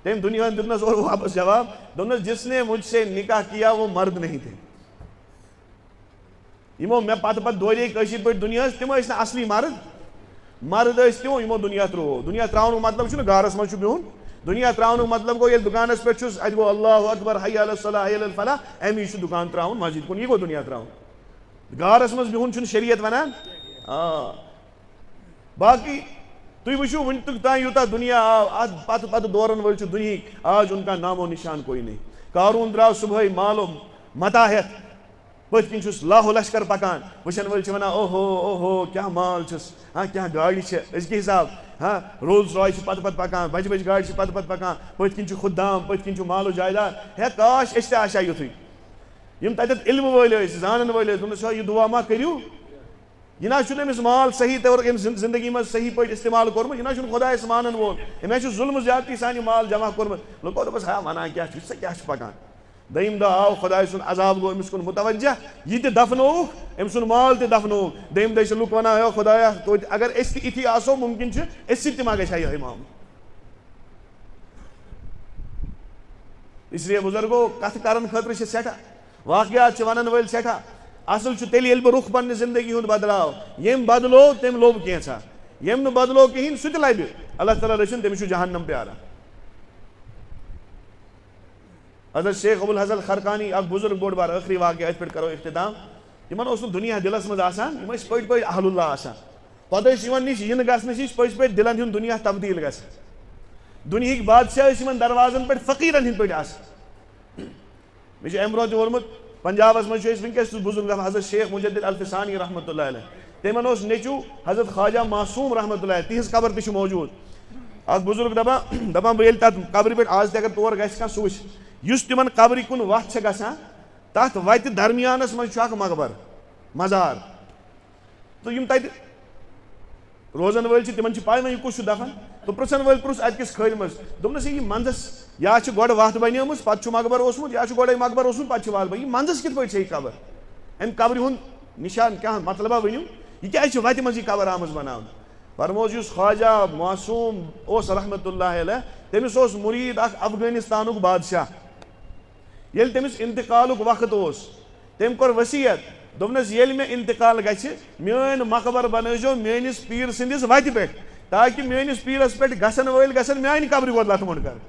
تٔمۍ دُنیاہن دیُتنس اورٕ واپس جواب دوٚپنس جس نے مجھ سے نکاح کیا وہ مرد نہیں تھے یِمو مےٚ پتہٕ دورے کٲشِر پٲٹھۍ دُنیاہس تِم ٲسۍ نہٕ اصلی مرد ٲسۍ تِمو یِمو دُنیا ترٛوو دُنیا ترٛاونُک مطلب چھُنہٕ گارس منٛز چھُ بِہُن دُنیا ترٛاونُک مطلب گوٚو ییٚلہِ دُکانس پٮ۪ٹھ چھُس اتہِ گوٚو اللہ اکبر حی علی الصلاح حی علی الفلاح امی چھُ دُکان ترٛاوُن مسجد کُن یہِ گوٚو دُنیا ترٛاوُن گارس منٛز بِہُن چھُنہٕ شریعت ونان باقٕے تُہۍ وٕچھِو وٕنیُک تام یوٗتاہ دُنیا آو اتھ پتہٕ دورن وٲلۍ چھِ دُنہِکۍ آز ان کا نامو نشان کوئی نہیں قارون درٛاو صُبحٲے مالو متا ہٮ۪تھ پٔتۍ کِنۍ چھُس لاہو لشکر پکان وٕچھن وٲلۍ چھِ ونان اوہو اوہو کیاہ مال چھُس کیاہ گاڑِ چھِ أزکہِ حساب رولز رایس چھِ پتہٕ پکان بجہِ بجہِ گاڑِ چھِ پتہٕ پکان پٔتۍ کِنۍ چھُ خُدام پٔتۍ کِنۍ چھُ مالو جایداد ہے کاش أسۍ تہِ آسہِ ہا یُتھُے یِم تتٮ۪تھ علمہٕ وٲلۍ ٲسۍ زانن وٲلۍ ٲسۍ دوٚپنس یہِ دُعا ما کٔرِو یہِ نہ چھُنہٕ أمِس مال صحیح طور أمِس زندگی منٛز صحیح پٲٹھۍ استعمال کوٚرمُت یہِ نہ چھُنہٕ خۄدایس مانن وول أمۍ ہا چھُ ظُلمہٕ زیادتی سانہِ مال جمع کوٚرمُت لُکو دوٚپُس ہا ونان کیاہ چھُ ژٕ کیاہ چھُ پکان دوٚیِم دۄہ آو خۄداے سُنٛد عذاب گوٚو أمِس کُن مُتوجہ یہِ تہِ دفنووُکھ أمۍ سُنٛد مال تہِ دفنووُکھ دوٚیِم دۄہ چھِ لُکھ ونان ہے خۄدایا توتہِ اگر أسۍ تہِ یِتھی آسو مُمکِن چھُ أسۍ سۭتۍ تہِ ما گژھِ ہا یِہوے معاملہٕ اس لیے بُزرگو کتھ کرن خٲطرٕ چھِ سٮ۪ٹھاہ واقعات چھِ ونن وٲلۍ سٮ۪ٹھاہ اصل چھُ تیٚلہِ ییٚلہِ بہٕ رُخ پننہِ زندگی ہُنٛد بدلاو ییٚمۍ بدلو تٔمۍ لوٚب کینٛژھا ییٚمۍ نہٕ بدلو کِہیٖنۍ سُہ تہِ لبہِ اللہ تعالیٰ رٔچھِنۍ تٔمِس چھُ جہنم پیاران حضرت شیخ ابو الحسن خرقانی اخ بزرگ بوڑ بار ٲخری واقعہ اتھ پٮ۪ٹھ کرو اختتام یِمن اوس نہٕ دُنیا دِلس منٛز آسان یِم ٲسۍ پٔٹۍ پٔٹۍ اہل اللہ آسان پتہٕ ٲسۍ یِمن نِش یِنہٕ گژھنہٕ نِش پٔزۍ پٲٹھۍ دِلن ہُنٛد دُنیا تبدیٖل گژھان دُنہِکۍ بادشاہ ٲسۍ یِمن دروازن پٮ۪ٹھ فقیٖرن ہٕنٛدۍ پٲٹھۍ آسان مےٚ چھُ امہِ برونٛہہ تہِ ووٚنمُت پنجابس منٛز چھُ أسۍ وٕنکیٚس تہِ بُزرگ حضرت شیخ مجدد الفسانی رحمتہ اللہ علیہ تِمن اوس نیٚچوٗ حضرت خواجہ معصوٗم رحمتہ اللہ تِہنٛز قبر تہِ چھِ موجوٗد اکھ بُزرگ دپان بہٕ ییٚلہِ تتھ قبرِ پٮ۪ٹھ آز تہِ اگر تور گژھِ کانٛہہ سُہ وٕچھِ یُس تِمن قبرِ کُن وتھ چھِ گژھان تتھ وتہِ درمیانس منٛز چھُ اکھ مقبر مزار تہٕ یِم تتہِ روزن وٲلۍ چھِ تِمن چھِ پاے وۄنۍ یہِ کُس چھُ دفن تہٕ پرژھن وٲلۍ پرُژھ اتہِ کِس خٲلہِ منٛز دوٚپنس یہِ منٛزس یا چھِ گۄڈٕ وتھ بنیمٕژ پتہٕ چھُ مقبر اوسمُت یا چھُ گۄڈے مقبر اوسمُت پتہٕ چھِ وتھ یہِ منٛزس کِتھ پٲٹھۍ چھےٚ یہِ قبر امہِ قبرِ ہُنٛد نشان کیٛاہ مطلبا ؤنِو یہِ کیازِ چھِ وتہِ منٛز یہِ قبر آمٕژ بناونہٕ فرموس یُس خواجہ معصوٗم اوس رحمتہ اللہ علیہ تٔمِس اوس مُریٖد اکھ افغٲنِستانُک بادشاہ ییٚلہِ تٔمِس انتقالُک وقت اوس تٔمۍ کوٚر ؤصیت دوٚپنس ییٚلہِ مےٚ انتقال گژھِ میٲنۍ مقبر بنٲیزیو میٲنِس پیٖر سٕنٛدِس وتہِ پٮ۪ٹھ تاکہِ میٲنِس پیٖرس پٮ۪ٹھ گژھن وٲلۍ گژھن میانہِ قبرِ گۄڈٕ لتھٕ مۄنڈ کرٕنۍ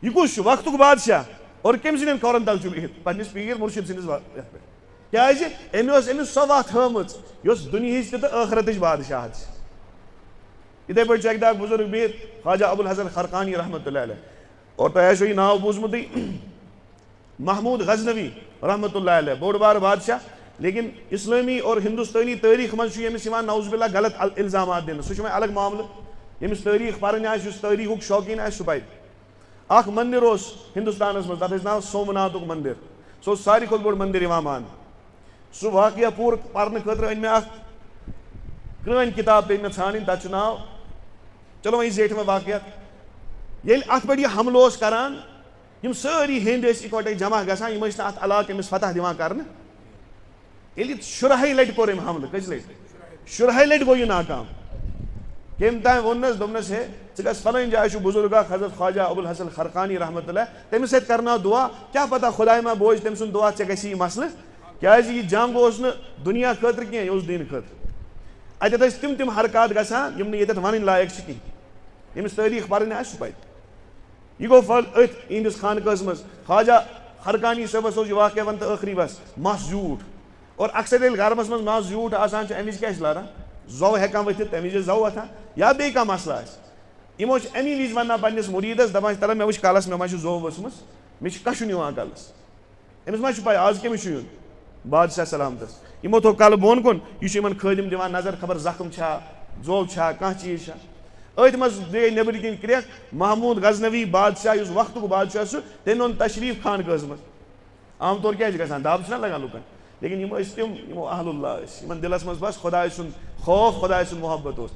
یہِ کُس چھُ وقتُک بادشاہ اور کٔمۍ سٕنٛدٮ۪ن کھۄرن تل چھُ بِہِتھ پننِس پیٖر مُرشِد سٕنٛدِس یتھ پٮ۪ٹھ کیازِ أمۍ ٲس أمِس سۄ وتھ ہٲومٕژ یۄس دُنہِچ تہِ تہٕ ٲخرتٕچ بادشاہت چھِ یِتھے پٲٹھۍ چھُ اکہِ دۄہ بُزرگ بِہِتھ خواجہ ابو الحسن خرقانی رحمتہ اللہ علیہ اور تۄہہِ آسیو یہِ ناو بوٗزمُتٕے محموٗد غزنوی رحمتہ اللہ علیہ بوٚڑ بار بادشاہ لیکن اسلٲمی اور ہندوستٲنی تٲریٖخ منٛز چھُ ییٚمِس یِوان نعوذ باللہ غلط الزامات دِنہٕ سُہ چھُ وۄنۍ الگ معاملہٕ ییٚمِس تٲریٖخ پرٕنۍ آسہِ یُس تٲریٖخُک شوقیٖن آسہِ سُہ پرِ اکھ مندِر اوس ہندوستانس منٛز تتھ ٲسۍ ناو سومناتُک مندِر سُہ اوس ساروی کھۄتہٕ بوٚڑ مندِر یِوان ماننہٕ سُہ واقعہ پوٗرٕ پرنہٕ خٲطرٕ أنۍ مےٚ اکھ پرٛٲنۍ کِتاب پیٚیہِ مےٚ ژھانڈٕنۍ تتھ چھُ ناو چلو وۄنۍ زیٹھۍ وۄنۍ واقعات ییٚلہِ اتھ پٮ۪ٹھ یہِ حملہٕ اوس کران یِم سٲری ہیٚنٛدۍ ٲسۍ اِکوٹے جمع گژھان یِم ٲسۍ نہٕ اتھ علاقہٕ أمِس فتح دِوان کرنہٕ ییٚلہِ یہِ شُرہے لٹہِ کوٚر أمۍ حملہٕ کٔژِ لٹہِ شُرہے لٹہِ گوٚو یہِ ناکام کٔمۍ تانۍ ووٚننس دوٚپنس ہے ژٕ گژھ فلٲنۍ جایہِ چھُ بُزرگ اکھ حضرت خواجہ ابو الحسن خرقانی رحمتہ اللہ تٔمِس سۭتۍ کرناو دُعا کیاہ پتہ خۄداے ما بوزِ تٔمۍ سُنٛد دُعا ژےٚ گژھی یہِ مسلہٕ کیازِ یہِ جنگ اوس نہٕ دُنیا خٲطرٕ کینٛہہ یہِ اوس دیٖنہٕ خٲطرٕ اتٮ۪تھ ٲسۍ تِم حرکات گژھان یِم نہٕ ییٚتٮ۪تھ ونٕنۍ لایق چھِ کِہینۍ ییٚمِس تٲریٖخ پرٕنۍ آسہِ سُہ پرِ یہِ گوٚو أتھۍ یِہنٛدِس خانقاہس منٛز خواجہ خرقانی صٲبس اوس یہِ واقعہ ون تہٕ ٲخری بس مس زیوٗٹھ اور اکثر ییٚلہِ گرمس منٛز مس زیوٗٹھ آسان چھُ امہِ وِزِ کیاہ چھِ لاران زو ہٮ۪کان ؤتھِتھ تمہِ وِزِ چھِ زو وۄتھان یا بیٚیہِ کانٛہہ مسلہٕ آسہِ یِمو چھِ امی وِزِ ونان پننِس مُریٖدس دپان چھِ تلان مےٚ وٕچھ کلس مےٚ ما چھِ زو ؤژھمٕژ مےٚ چھُ کشُن یِوان کلس أمِس ما چھُ پاے آز کٔمِس چھُ یُن بادشاہ سلامتس یِمو تھوٚو کلہٕ بۄن کُن یہِ چھُ یِمن خٲدِم دِوان نظر خبر زخم چھا زو چھا کانٛہہ چیٖز چھا أتھۍ منٛز دِیے نیٚبرٕ کِنۍ کرٛٮ۪کھ محموٗد غزنوی بادشاہ یُس وقتُک بادشاہ چھُ تٔمۍ اوٚن تشریٖف خانقاہس منٛز عام طور کیٛاہ چھِ گژھان دب چھُنہ لگان لُکن لیکن یِم ٲسۍ تِم یِمو اہل اللہ ٲسۍ یِمن دِلس منٛز بس خۄداے سُنٛد خوف خۄداے سُنٛد محبت اوس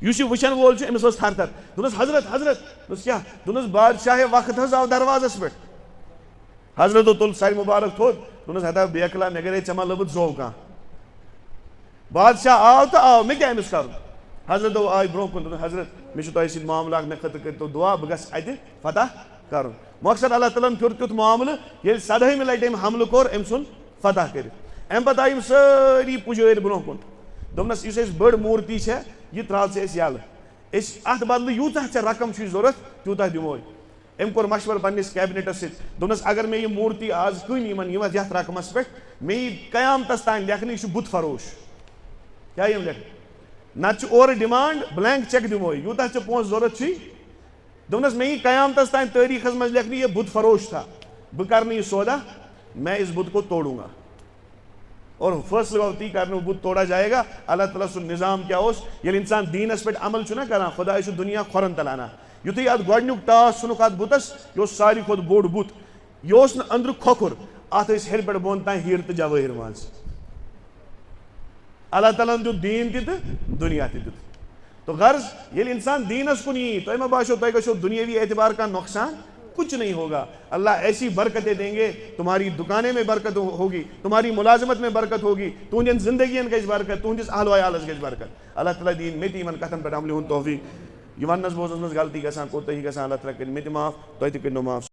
یُس یہِ وٕچھن وول چھُ أمِس ٲس تھر تھر دوٚپنس حضرت دوٚپنس کیٛاہ دوٚپنس بادشاہ وقت حظ آو دروازس پٮ۪ٹھ حضرتو تُل سرِ مُبارک تھوٚد دوٚپنس ہتا بیکلا مےٚ گرے ژےٚ ما لٔبٕتھ زو کانٛہہ بادشاہ آو تہٕ آو مےٚ کیٛاہ أمِس کرُن حضرتو آے برونٛہہ کُن دوٚپُن حضرت مےٚ چھُ تۄہہِ سۭتۍ معاملہٕ اکھ مےٚ خٲطرٕ کٔرتو دُعا بہٕ گژھٕ اتہِ فتح کرُن مۄخصر اللہ تعالیٰ ہن پھیوٗر تیُتھ معاملہٕ ییٚلہِ 17ہمہِ لٹہِ أمۍ حملہٕ کوٚر أمۍ ژھُن فتح کٔرِتھ امہِ پتہٕ آیہِ یِم سٲری پُجٲرۍ برونٛہہ کُن دوٚپنس یُس اَسہِ بٔڑ موٗرتی چھےٚ یہِ ترٛاو ژٕ اَسہِ یلہٕ أسۍ اتھ بدلہٕ یوٗتاہ ژےٚ رقم چھُے ضوٚرتھ تیوٗتاہ دِموے أمۍ کوٚر مشورٕ پننِس کیبنِٹس سۭتۍ دوٚپنس اگر مےٚ یہِ موٗرتی آز کٕنۍ یِمن یتھ رقمس پٮ۪ٹھ مےٚ یی قیامتس تانۍ لیکھنہٕ یہِ چھُ بُت فروش کیٛاہ یِم لیکھنہٕ نتہٕ چھُ اورٕ ڈِمانڈ بلینک چیک دِموے یوٗتاہ ژےٚ پونٛسہٕ ضوٚرتھ چھُے دوٚپنس مےٚ یی قیامتس تانۍ تٲریٖخس منٛز لیکھنہٕ یہِ بُت فروش تھا بہٕ کرٕ نہٕ یہِ سودا میں اس بُت کو توڑوں گا اور فٲصلہٕ گوٚو تی کرنہٕ بُت توڑا جائے گا اللہ تعالیٰ سُنٛد نظام کیٛاہ اوس ییٚلہِ اِنسان دیٖنس پٮ۪ٹھ عمل چھُنہ کران خۄداے چھُ دُنیا کھۄرن تل انان یُتھُے اتھ گۄڈنیُک ٹاس ژھُنُکھ اتھ بُتس یہِ اوس ساروی کھۄتہٕ بوٚڑ بُت یہِ اوس نہٕ أنٛدرٕ کھۄکھُر اتھ ٲسۍ ہیٚرِ پٮ۪ٹھ بۄن تانۍ ہیٖرٕ تہٕ جوٲہِر منٛز اللہ تعالیٰ ہن دیُت دیٖن تہِ تہٕ دُنیا تہِ دیُت تو غرض ییٚلہِ اِنسان دیٖنس کُن یی تۄہہِ ما باسیو تۄہہِ گژھیو دُنیٲوی اعتبار کانٛہہ نۄقصان کچھ نہیں ہوگا اللہ ایسی برکتیں دیں گے تمہاری دکانیں میں برکت ہوگی تمہاری ملازمت میں برکت ہوگی تہندین زندگین گژھِ برکت تہندس اہل ویالس گژھِ برکت اللہ تعالیٰ دین مےٚ تہِ یِمن کتھن پٮ۪ٹھ عملہِ ہُنٛد توفیٖق یہِ وننس بوزنس منٛز غلطی گژھان کوتاہی گژھان اللہ تعالیٰ کٔرِنۍ مےٚ تہِ معاف تۄہہِ تہِ کٔرۍنو معاف